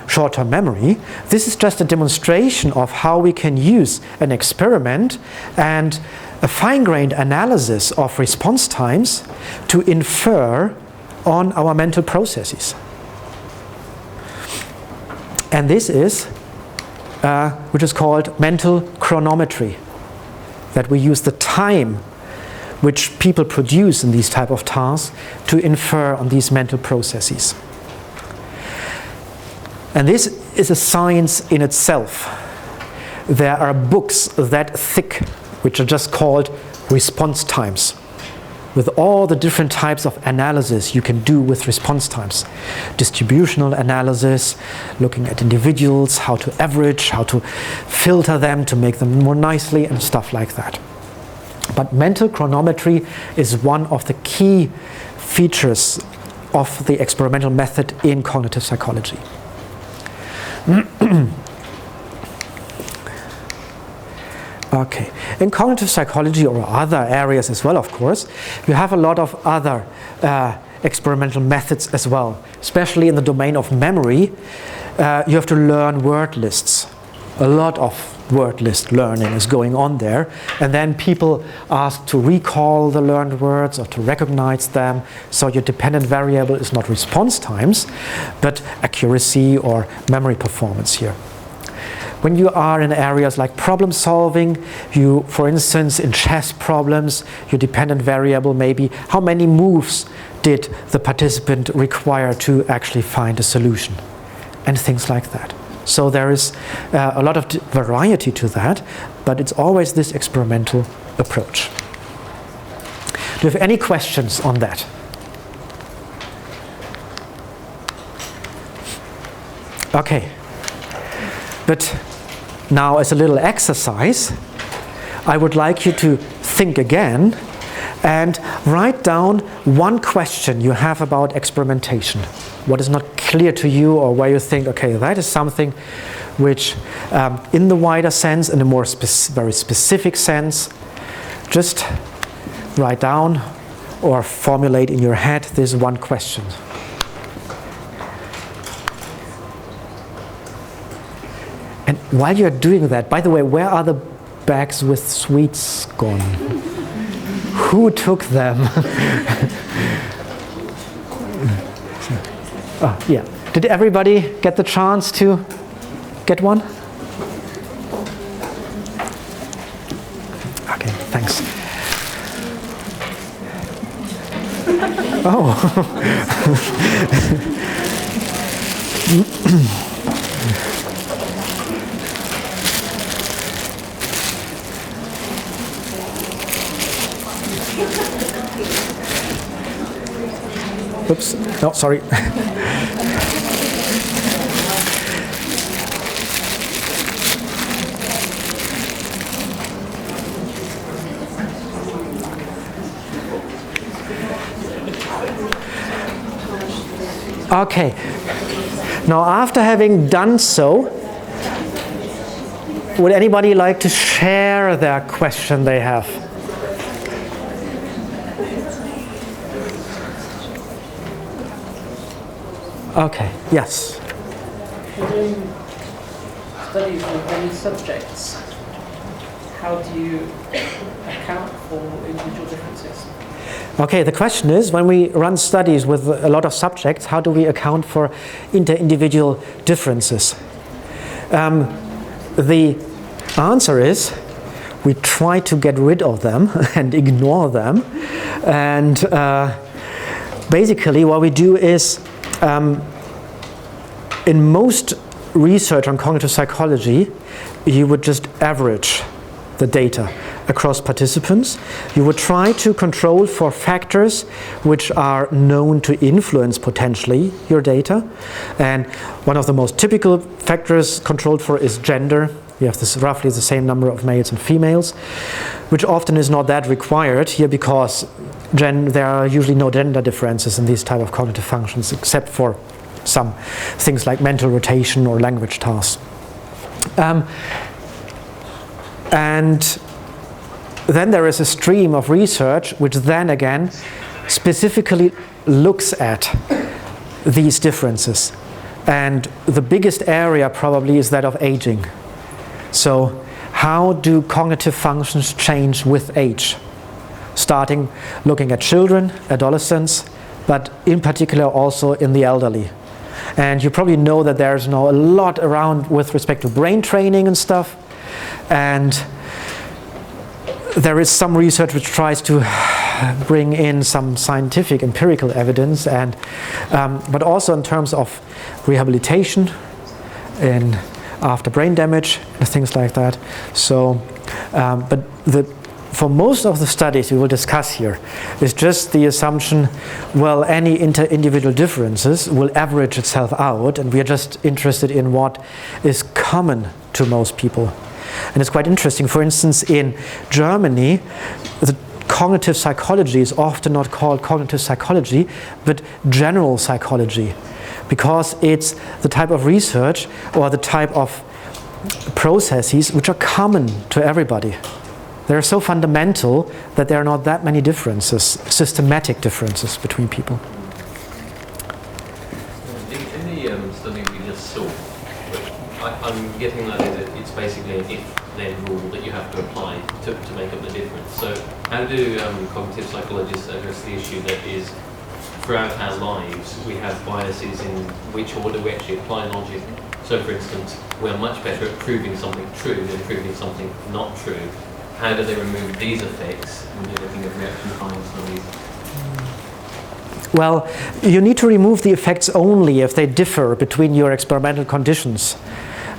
short-term memory. This is just a demonstration of how we can use an experiment and a fine-grained analysis of response times to infer on our mental processes. And this is, which is called mental chronometry, that we use the time which people produce in these type of tasks to infer on these mental processes. And this is a science in itself. There are books that thick which are just called response times, with all the different types of analysis you can do with response times. Distributional analysis, looking at individuals, how to average, how to filter them to make them more nicely, and stuff like that. But mental chronometry is one of the key features of the experimental method in cognitive psychology. Okay, in cognitive psychology, or other areas as well, of course, you have a lot of other experimental methods as well. Especially in the domain of memory, you have to learn word lists. A lot of word list learning is going on there, and then people ask to recall the learned words or to recognize them. So your dependent variable is not response times, but accuracy or memory performance here. When you are in areas like problem solving, you, for instance, in chess problems, your dependent variable may be how many moves did the participant require to actually find a solution, and things like that. So there is a lot of variety to that, but it's always this experimental approach. Do you have any questions on that? Okay. But now, as a little exercise, I would like you to think again and write down one question you have about experimentation. What is not clear to you, or where you think, okay, that is something which, in the wider sense, in a more very specific sense, just write down or formulate in your head this one question. And while you're doing that, by the way, where are the bags with sweets gone? Who took them? Oh, yeah. Did everybody get the chance to get one? Okay, thanks. Oh. Oops, no, sorry. Okay. Now, after having done so, would anybody like to share their question they have? Okay, yes. Doing studies with many subjects, how do you account for individual differences? Okay, the question is, when we run studies with a lot of subjects, how do we account for inter-individual differences? The answer is, we try to get rid of them and ignore them. And basically what we do is, in most research on cognitive psychology, you would just average the data across participants. You would try to control for factors which are known to influence potentially your data. And one of the most typical factors controlled for is gender. You have this roughly the same number of males and females, which often is not that required here because there are usually no gender differences in these type of cognitive functions, except for some things like mental rotation or language tasks. And then there is a stream of research which then again specifically looks at these differences. And the biggest area probably is that of aging. So how do cognitive functions change with age? Starting looking at children, adolescents, but in particular also in the elderly. And you probably know that there's now a lot around with respect to brain training and stuff. And there is some research which tries to bring in some scientific empirical evidence, and but also in terms of rehabilitation in after brain damage and things like that. So, but for most of the studies we will discuss here is just the assumption, well, any inter-individual differences will average itself out, and we are just interested in what is common to most people. And it's quite interesting. For instance, in Germany, the cognitive psychology is often not called cognitive psychology, but general psychology, because it's the type of research or the type of processes which are common to everybody. They're so fundamental that there are not that many differences, systematic differences between people. In the study we just saw, I'm getting that it's basically an if-then rule that you have to apply to make up the difference. So how do cognitive psychologists address the issue that is throughout our lives we have biases in which order we actually apply logic? So for instance, we're much better at proving something true than proving something not true. How do they remove these effects when you're looking at reaction time studies? Well, you need to remove the effects only if they differ between your experimental conditions.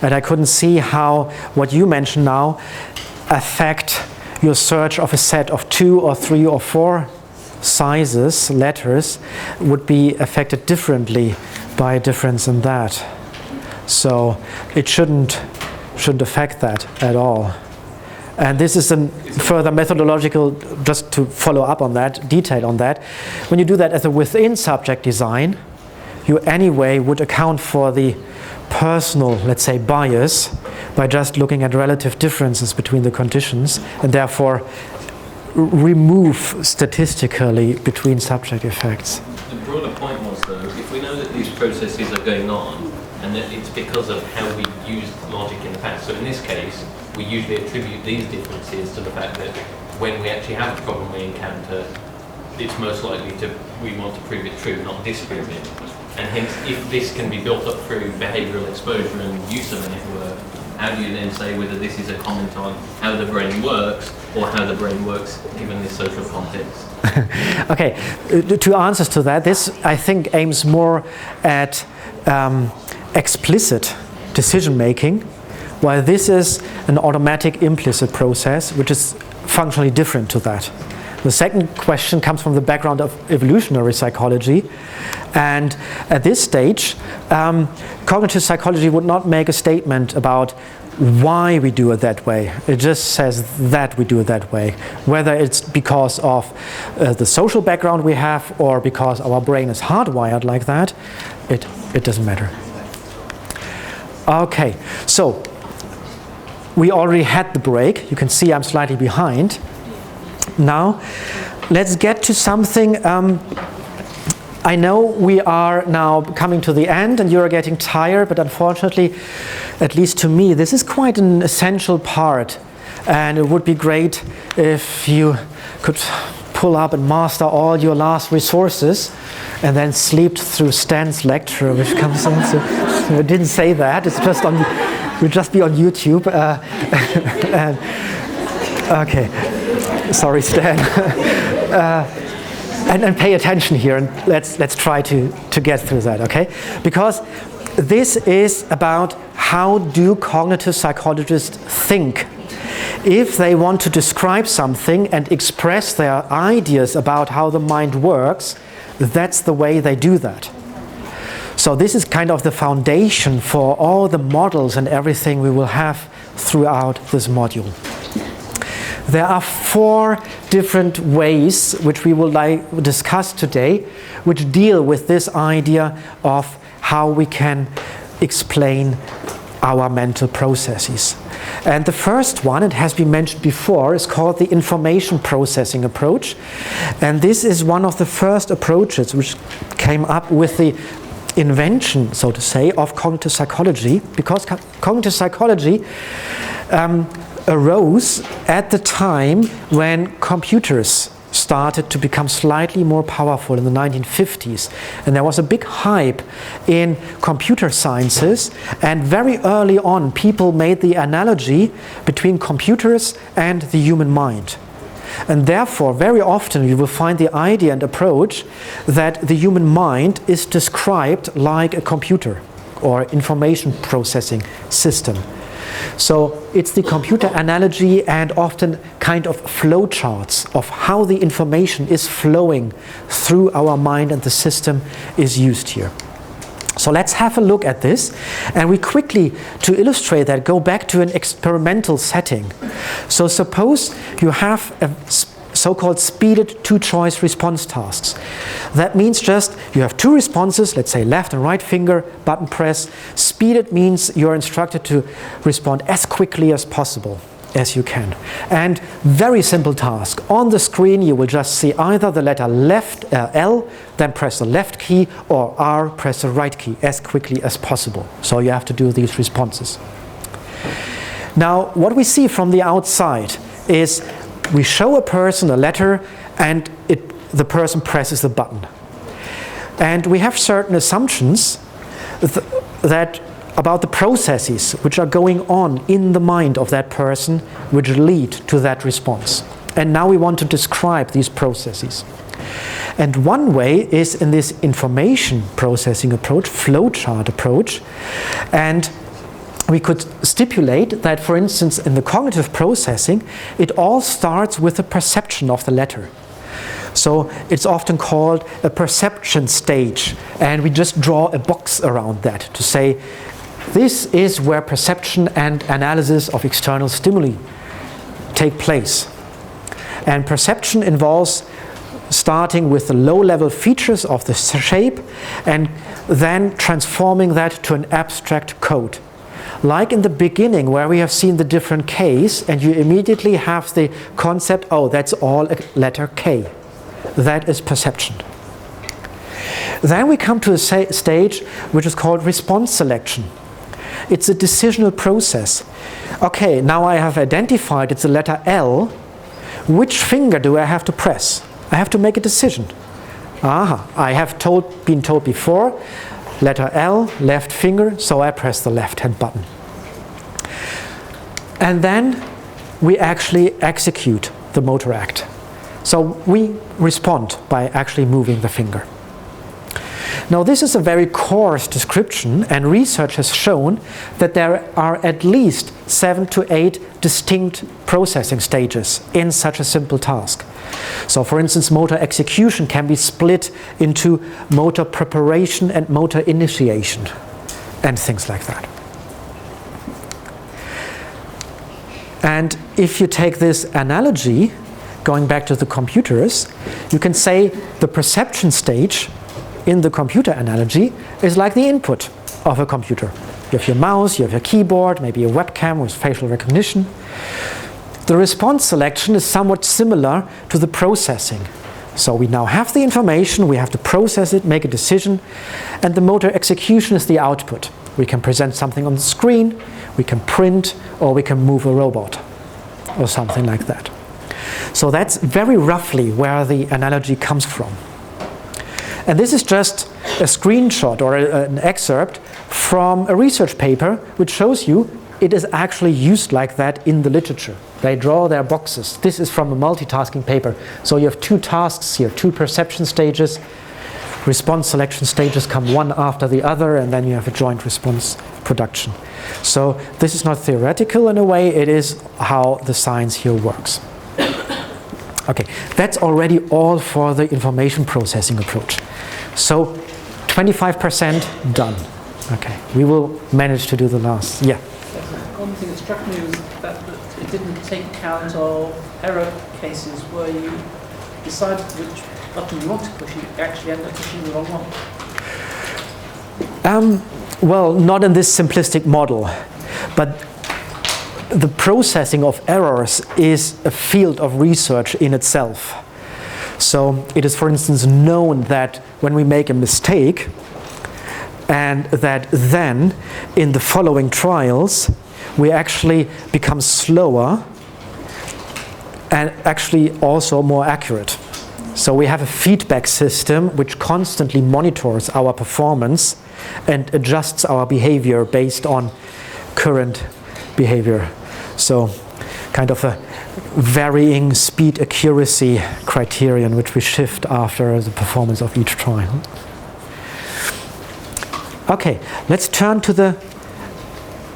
And I couldn't see how what you mentioned now affect your search of a set of 2 or 3 or 4 sizes, letters, would be affected differently by a difference in that. So it shouldn't affect that at all. And this is a further methodological, just to follow up on that, detail on that. When you do that as a within subject design, you anyway would account for the personal, let's say, bias by just looking at relative differences between the conditions, and therefore remove statistically between subject effects. The broader point was, though, if we know that these processes are going on and that it's because of how we used logic in the past, so in this case we usually attribute these differences to the fact that when we actually have a problem we encounter, it's most likely we want to prove it true, not disprove it. And hence, if this can be built up through behavioural exposure and use of a network, how do you then say whether this is a comment on how the brain works or how the brain works given this social context? Okay, 2 answers to that. This, I think, aims more at explicit decision making, while this is an automatic implicit process, which is functionally different to that. The second question comes from the background of evolutionary psychology, and at this stage, cognitive psychology would not make a statement about why we do it that way. It just says that we do it that way. Whether it's because of the social background we have or because our brain is hardwired like that, it doesn't matter. Okay, so we already had the break. You can see I'm slightly behind. Now, let's get to something. I know we are now coming to the end and you're getting tired, but unfortunately, at least to me, this is quite an essential part. And it would be great if you could pull up and master all your last resources and then sleep through Stan's lecture, which comes in. So I didn't say that. It's just on. It will just be on YouTube. Okay. Sorry, Stan. And pay attention here, and let's try to get through that, okay? Because this is about how do cognitive psychologists think. If they want to describe something and express their ideas about how the mind works, that's the way they do that. So this is kind of the foundation for all the models and everything we will have throughout this module. There are 4 different ways which we will discuss today, which deal with this idea of how we can explain our mental processes. And the first one, it has been mentioned before, is called the information processing approach. And this is one of the first approaches which came up with the invention, so to say, of cognitive psychology, because cognitive psychology arose at the time when computers started to become slightly more powerful in the 1950s. And there was a big hype in computer sciences, and very early on people made the analogy between computers and the human mind. And therefore, very often you will find the idea and approach that the human mind is described like a computer or information processing system. So it's the computer analogy and often kind of flow charts of how the information is flowing through our mind and the system is used here. So let's have a look at this, and we quickly, to illustrate that, go back to an experimental setting. So suppose you have a so-called speeded 2-choice response tasks. That means just you have 2 responses, let's say left and right finger button press. Speeded means you're instructed to respond as quickly as possible as you can. And very simple task. On the screen you will just see either the letter left, L, then press the left key, or R, press the right key as quickly as possible. So you have to do these responses. Now what we see from the outside is we show a person a letter and the person presses the button. And we have certain assumptions that about the processes which are going on in the mind of that person which lead to that response. And now we want to describe these processes. And one way is in this information processing approach, flowchart approach, and we could stipulate that, for instance, in the cognitive processing, it all starts with the perception of the letter. So it's often called a perception stage, and we just draw a box around that to say, this is where perception and analysis of external stimuli take place. And perception involves starting with the low-level features of the shape and then transforming that to an abstract code. Like in the beginning, where we have seen the different Ks, and you immediately have the concept, oh, that's all a letter K. That is perception. Then we come to a stage which is called response selection. It's a decisional process. Okay, now I have identified it's the letter L. Which finger do I have to press? I have to make a decision. I have been told before, letter L, left finger, so I press the left-hand button. And then we actually execute the motor act. So we respond by actually moving the finger. Now this is a very coarse description, and research has shown that there are at least 7 to 8 distinct processing stages in such a simple task. So for instance, motor execution can be split into motor preparation and motor initiation and things like that. And if you take this analogy, going back to the computers, you can say the perception stage in the computer analogy is like the input of a computer. You have your mouse, you have your keyboard, maybe a webcam with facial recognition. The response selection is somewhat similar to the processing. So we now have the information, we have to process it, make a decision, and the motor execution is the output. We can present something on the screen, we can print, or we can move a robot, or something like that. So that's very roughly where the analogy comes from. And this is just a screenshot or an excerpt from a research paper which shows you it is actually used like that in the literature. They draw their boxes. This is from a multitasking paper. So you have 2 tasks here, 2 perception stages. Response selection stages come one after the other, and then you have a joint response production. So this is not theoretical in a way, it is how the science here works. Okay, that's already all for the information processing approach. So 25% done. Okay, we will manage to do the last. Yeah. One thing that struck me was that it didn't take account of error cases where you decided which button you want to push, you actually end up pushing the wrong one. Well, not in this simplistic model, but the processing of errors is a field of research in itself. So it is, for instance, known that when we make a mistake, and that then in the following trials we actually become slower and actually also more accurate. So we have a feedback system which constantly monitors our performance and adjusts our behavior based on current behavior. So kind of a varying speed accuracy criterion which we shift after the performance of each trial. Okay, let's turn to the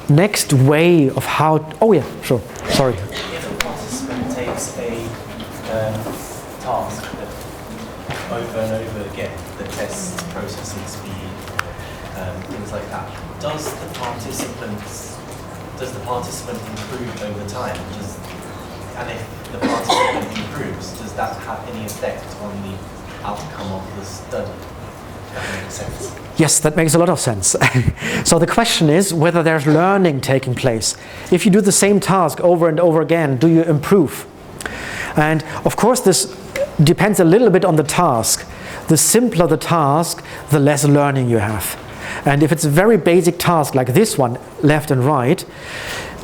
next way of how... Oh yeah, sure, sorry. If a participant takes a task that over and over again, the test, processing speed, things like that, does the participant improve over time? And if the participant improves, does that have any effect on the outcome of the study? That makes sense. Yes, that makes a lot of sense. So the question is whether there's learning taking place. If you do the same task over and over again, do you improve? And of course this depends a little bit on the task. The simpler the task, the less learning you have. And if it's a very basic task like this one, left and right,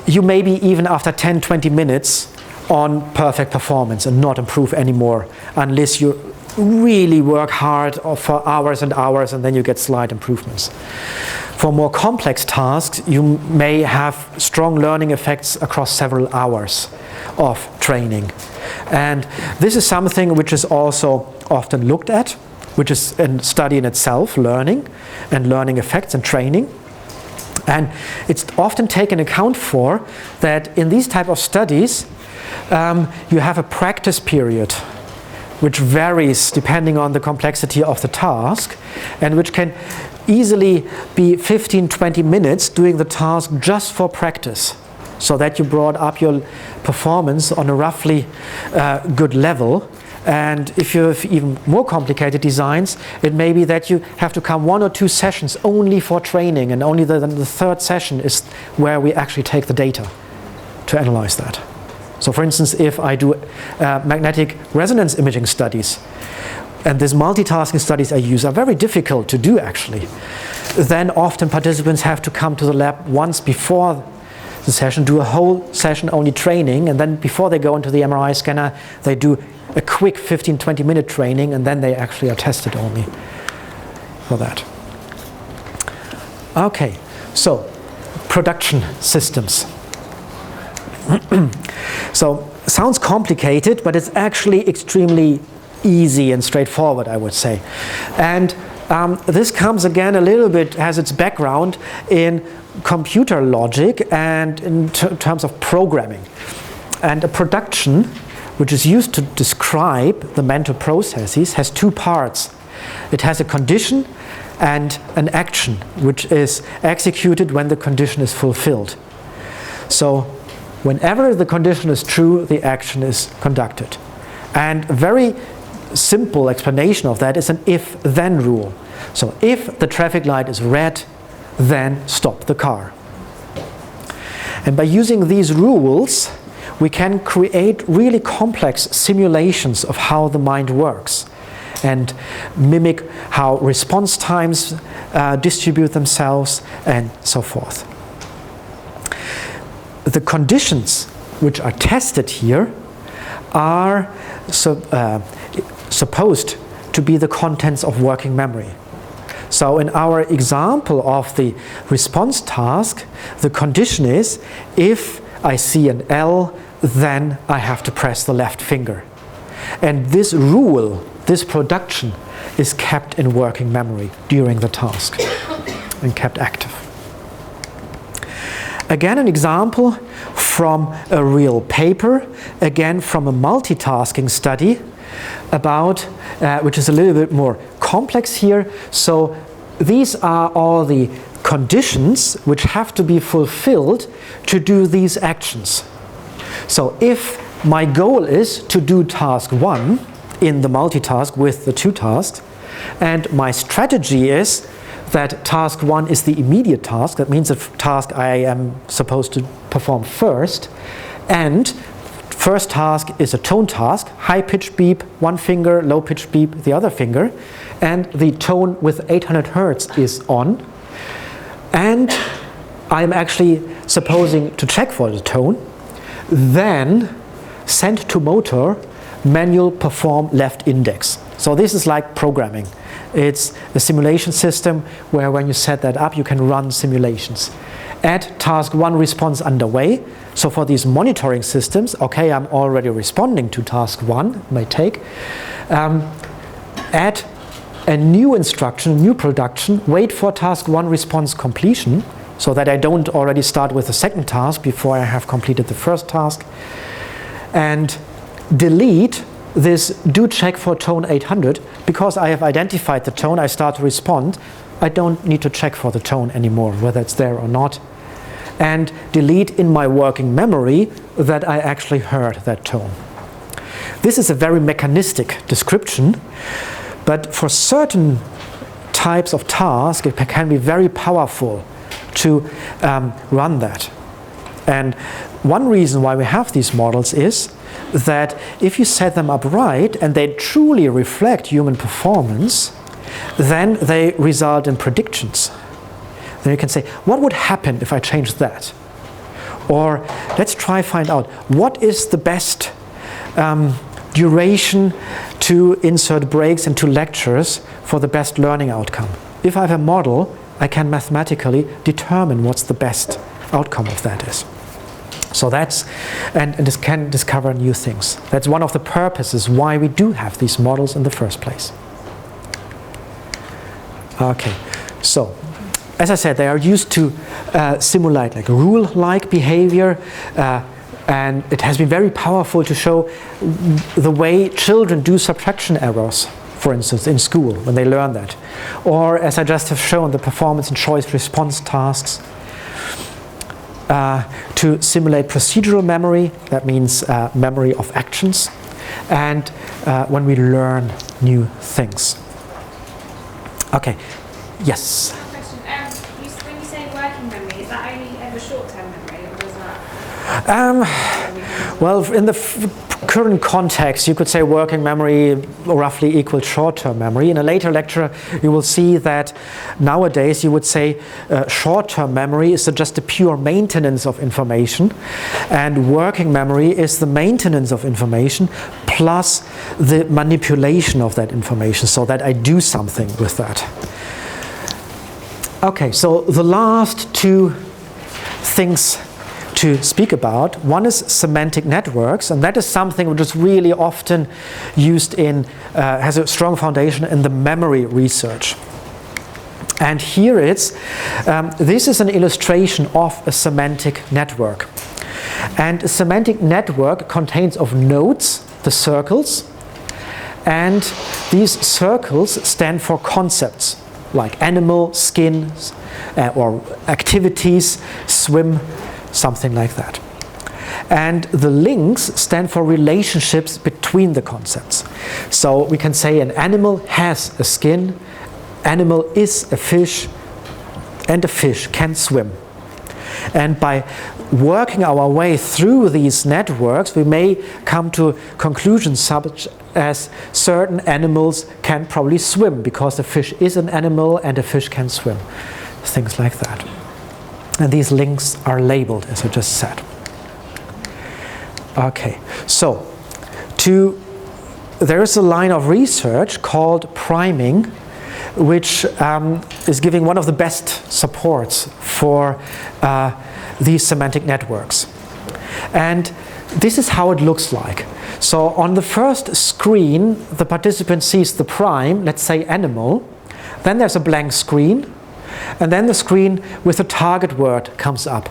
you may be even after 10-20 minutes on perfect performance and not improve anymore unless you really work hard for hours and hours and then you get slight improvements. For more complex tasks, you may have strong learning effects across several hours of training. And this is something which is also often looked at, which is a study in itself, learning and learning effects and training. And it's often taken account for that in these type of studies, you have a practice period which varies depending on the complexity of the task, and which can easily be 15-20 minutes doing the task just for practice, so that you brought up your performance on a roughly good level. And if you have even more complicated designs, it may be that you have to come 1 or 2 sessions only for training, and only the third session is where we actually take the data to analyze that. So for instance, if I do magnetic resonance imaging studies, and these multitasking studies I use are very difficult to do actually, then often participants have to come to the lab once before the session, do a whole session only training, and then before they go into the MRI scanner, they do a quick 15-20 minute training, and then they actually are tested only for that. Okay, so production systems. So sounds complicated, but it's actually extremely easy and straightforward, I would say. And this comes again a little bit, has its background in computer logic and in terms of programming. And a production, which is used to describe the mental processes, has 2 parts. It has a condition and an action, which is executed when the condition is fulfilled. So whenever the condition is true, the action is conducted. And a very simple explanation of that is an if-then rule. So if the traffic light is red, then stop the car. And by using these rules, we can create really complex simulations of how the mind works and mimic how response times distribute themselves and so forth. The conditions which are tested here are supposed to be the contents of working memory. So in our example of the response task, the condition is if I see an L, then I have to press the left finger. And this rule, this production, is kept in working memory during the task and kept active. Again, an example from a real paper, again from a multitasking study about, which is a little bit more complex here. So these are all the conditions which have to be fulfilled to do these actions. So if my goal is to do task 1 in the multitask with the 2 tasks, and my strategy is that task 1 is the immediate task, that means the task I am supposed to perform first, and first task is a tone task, high pitch beep, 1 finger, low pitch beep, the other finger, and the tone with 800 Hertz is on, and I'm actually supposing to check for the tone, then send to motor, manual perform left index. So this is like programming. It's a simulation system where when you set that up, you can run simulations. Add task 1 response underway. So for these monitoring systems, okay, I'm already responding to task 1, may take. Add a new instruction, new production, wait for task 1 response completion, so that I don't already start with the second task before I have completed the first task. And delete this do check for tone 800, because I have identified the tone, I start to respond. I don't need to check for the tone anymore, whether it's there or not. And delete in my working memory that I actually heard that tone. This is a very mechanistic description, but for certain types of tasks, it can be very powerful to run that. And one reason why we have these models is that if you set them up right and they truly reflect human performance, then they result in predictions. Then you can say, what would happen if I changed that? Or let's try find out what is the best duration to insert breaks into lectures for the best learning outcome. If I have a model, I can mathematically determine what's the best outcome of that is. So that's, and this can discover new things. That's one of the purposes why we do have these models in the first place. Okay, so as I said, they are used to simulate like rule-like behavior, and it has been very powerful to show the way children do subtraction errors, for instance, in school when they learn that. Or, as I just have shown, the performance and choice response tasks. To simulate procedural memory, that means memory of actions, and when we learn new things. Okay, yes? Question. When you say working memory, is that only ever short-term memory, or is that? Well, in the current context, you could say working memory roughly equals short-term memory. In a later lecture, you will see that nowadays you would say short-term memory is just the pure maintenance of information, and working memory is the maintenance of information plus the manipulation of that information, so that I do something with that. Okay, so the last two things to speak about. One is semantic networks, and that is something which is really often used in, has a strong foundation in the memory research. And here it's, this is an illustration of a semantic network. And a semantic network contains of nodes, the circles, and these circles stand for concepts like animal, skin, or activities, swim, something like that. And the links stand for relationships between the concepts. So we can say an animal has a skin, animal is a fish, and a fish can swim. And by working our way through these networks, we may come to conclusions such as certain animals can probably swim because the fish is an animal and a fish can swim. Things like that. And these links are labeled, as I just said. Okay, so there is a line of research called priming, which is giving one of the best supports for these semantic networks. And this is how it looks like. So on the first screen, the participant sees the prime, let's say animal, then there's a blank screen, and then the screen with the target word comes up.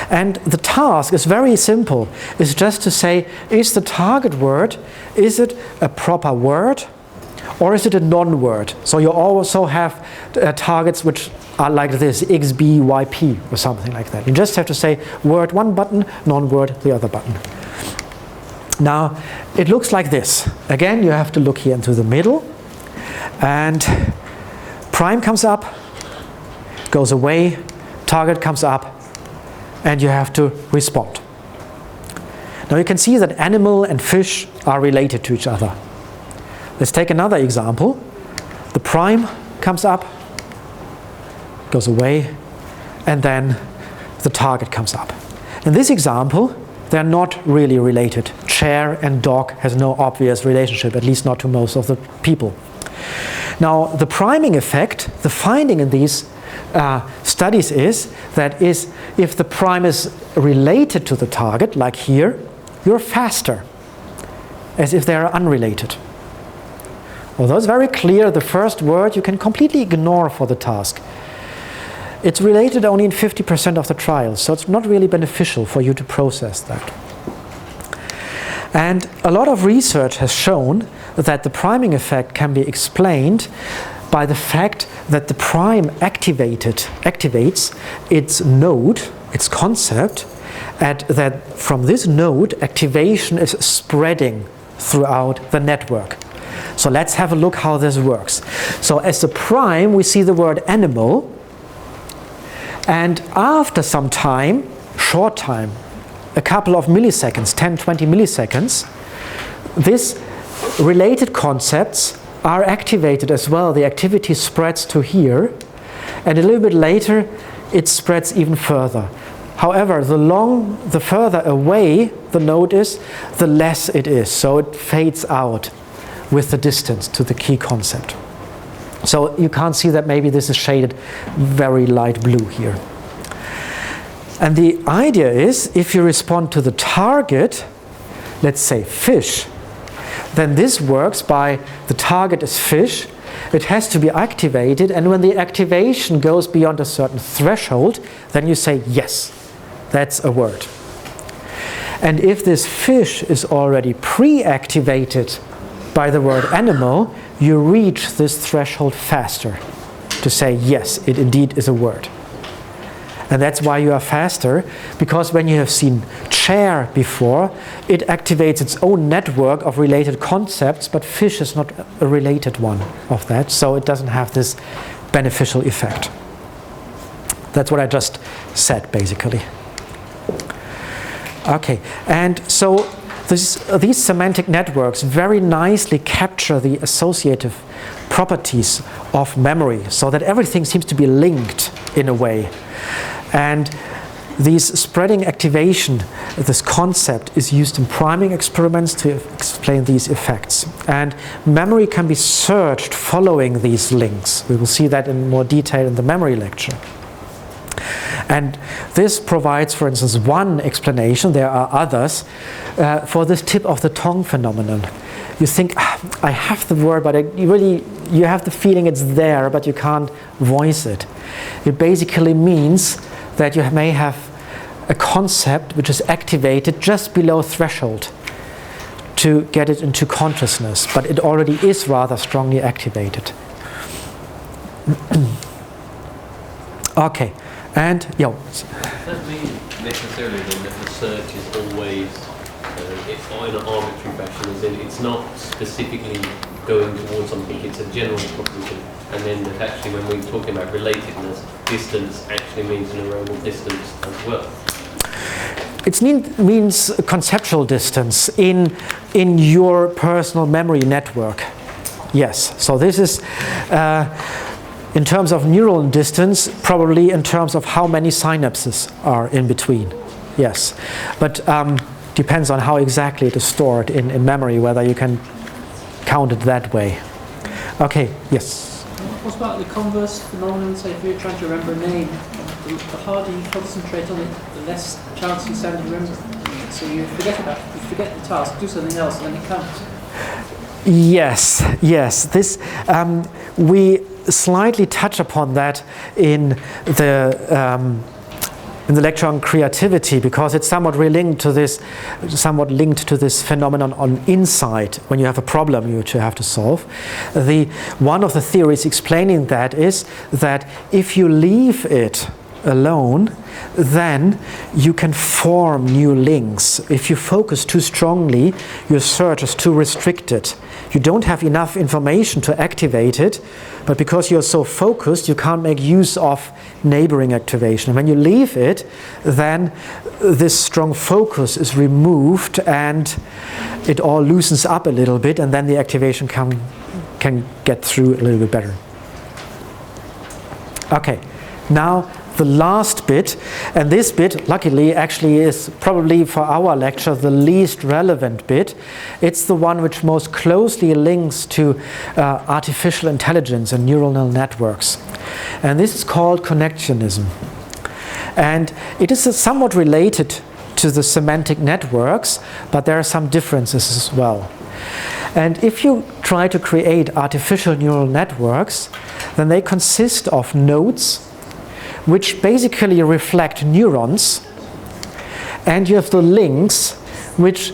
And the task is very simple. It's just to say, is the target word, is it a proper word or is it a non-word? So you also have targets which are like this, X, B, Y, P or something like that. You just have to say word one button, non-word the other button. Now it looks like this. Again, you have to look here into the middle, and prime comes up, goes away, target comes up, and you have to respond. Now you can see that animal and fish are related to each other. Let's take another example. The prime comes up, goes away, and then the target comes up. In this example, they're not really related. Chair and dog has no obvious relationship, at least not to most of the people. Now the priming effect, the finding in these studies is that if the prime is related to the target, like here, you're faster, as if they are unrelated. Although it's very clear, the first word you can completely ignore for the task. It's related only in 50% of the trials, so it's not really beneficial for you to process that. And a lot of research has shown that the priming effect can be explained by the fact that the prime activates its node, its concept, and that from this node activation is spreading throughout the network. So let's have a look how this works. So as the prime, we see the word animal, and after some time, short time, a couple of milliseconds, 10, 20 milliseconds, these related concepts are activated as well. The activity spreads to here, and a little bit later it spreads even further. However, the further away the node is, the less it is. So it fades out with the distance to the key concept. So you can't see that maybe this is shaded very light blue here. And the idea is, if you respond to the target, let's say fish, then this works by the target is fish, It has to be activated, and when the activation goes beyond a certain threshold, then you say, yes, that's a word. And if this fish is already pre-activated by the word animal, you reach this threshold faster to say, yes, it indeed is a word. And that's why you are faster, because when you have seen chair before, it activates its own network of related concepts, but fish is not a related one of that, so it doesn't have this beneficial effect. That's what I just said, basically. Okay, and so these semantic networks very nicely capture the associative properties of memory, so that everything seems to be linked in a way. And these spreading activation, this concept, is used in priming experiments to explain these effects. And memory can be searched following these links. We will see that in more detail in the memory lecture. And this provides, for instance, one explanation, there are others, for this tip of the tongue phenomenon. You think, I have the word, but you have the feeling it's there, but you can't voice it. It basically means that you may have a concept which is activated just below threshold to get it into consciousness, but it already is rather strongly activated. Okay, and does that mean necessarily then that the search is always in an arbitrary fashion, as in it's not specifically going towards something, it's a general proposition, and then that actually when we're talking about relatedness, distance actually means neuronal distance as well? It means conceptual distance in your personal memory network. Yes, so this is in terms of neural distance, probably in terms of how many synapses are in between. Yes, but depends on how exactly it is stored in memory, whether you can count it that way. Okay, yes? What about the converse phenomenon? Say if you're trying to remember a name, the harder you concentrate on it, the less chance you stand to remember it. So you forget the task, do something else, and then it comes. Yes. This we slightly touch upon that in the lecture on creativity, because it's somewhat linked to this phenomenon on insight. When you have a problem which you have to solve, one of the theories explaining that is that if you leave it alone, then you can form new links. If you focus too strongly, your search is too restricted. You don't have enough information to activate it, but because you're so focused, you can't make use of neighboring activation. And when you leave it, then this strong focus is removed and it all loosens up a little bit, and then the activation can get through a little bit better. Okay, now the last bit, and this bit luckily actually is probably for our lecture the least relevant bit. It's the one which most closely links to artificial intelligence and neural networks, and this is called connectionism, and it is somewhat related to the semantic networks, but there are some differences as well. And if you try to create artificial neural networks, then they consist of nodes which basically reflect neurons, and you have the links which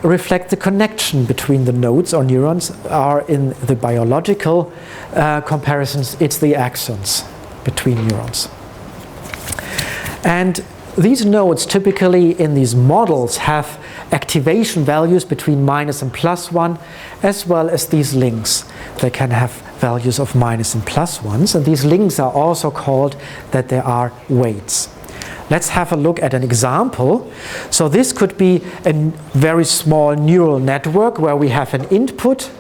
reflect the connection between the nodes or neurons. Are in the biological comparisons, it's the axons between neurons. And these nodes typically in these models have activation values between minus and plus 1, as well as these links. They can have values of minus and plus 1s, and these links are also called that they are weights. Let's have a look at an example. So this could be a very small neural network where we have an input,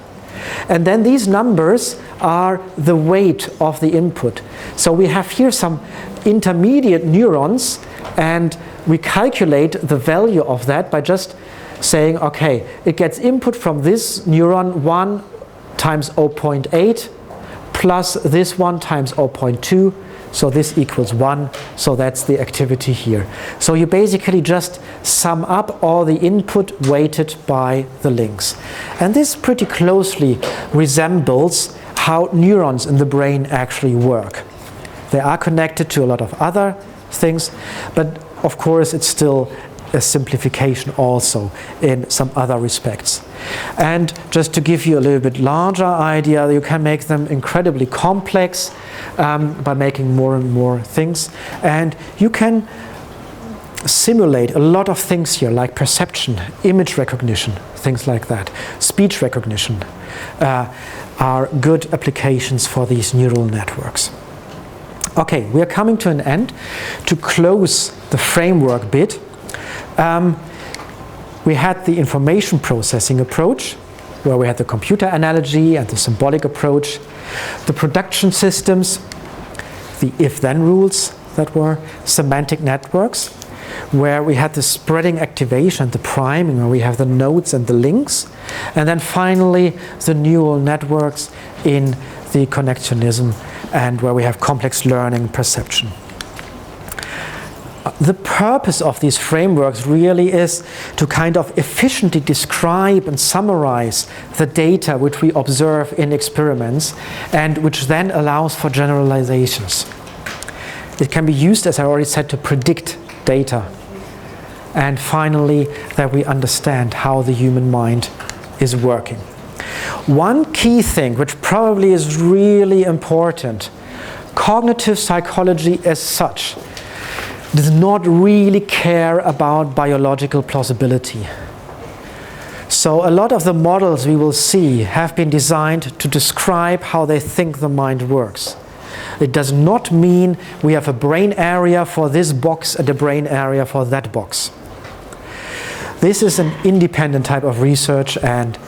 and then these numbers are the weight of the input. So we have here some intermediate neurons, and we calculate the value of that by just saying, okay, it gets input from this neuron 1 times 0.8 plus this one times 0.2, so this equals 1, so that's the activity here. So you basically just sum up all the input weighted by the links. And this pretty closely resembles how neurons in the brain actually work. They are connected to a lot of other things, but of course it's still a simplification also in some other respects. And just to give you a little bit larger idea, you can make them incredibly complex by making more and more things, and you can simulate a lot of things here, like perception, image recognition, things like that. Speech recognition are good applications for these neural networks. Okay, we are coming to an end. To close the framework bit, we had the information processing approach, where we had the computer analogy and the symbolic approach, the production systems, the if-then rules that were semantic networks, where we had the spreading activation and the priming, where we have the nodes and the links, and then finally the neural networks in the connectionism, and where we have complex learning perception. The purpose of these frameworks really is to kind of efficiently describe and summarize the data which we observe in experiments, and which then allows for generalizations. It can be used, as I already said, to predict data. And finally, that we understand how the human mind is working. One key thing, which probably is really important, cognitive psychology as such does not really care about biological plausibility. So a lot of the models we will see have been designed to describe how they think the mind works. It does not mean we have a brain area for this box and a brain area for that box. This is an independent type of research and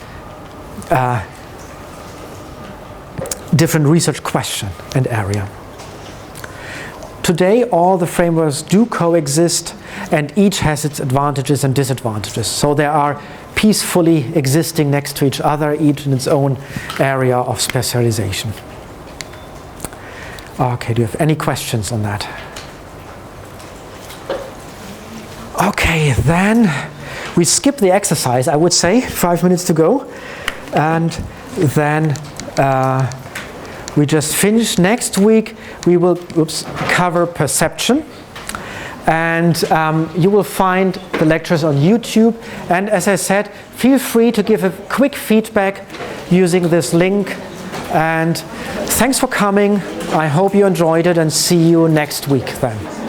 different research question and area. Today, all the frameworks do coexist, and each has its advantages and disadvantages. So they are peacefully existing next to each other, each in its own area of specialization. Okay, do you have any questions on that? Okay, then we skip the exercise, I would say, 5 minutes to go. And then we just finish. Next week we will cover perception, and you will find the lectures on YouTube. And as I said, feel free to give a quick feedback using this link. And thanks for coming. I hope you enjoyed it, and see you next week then.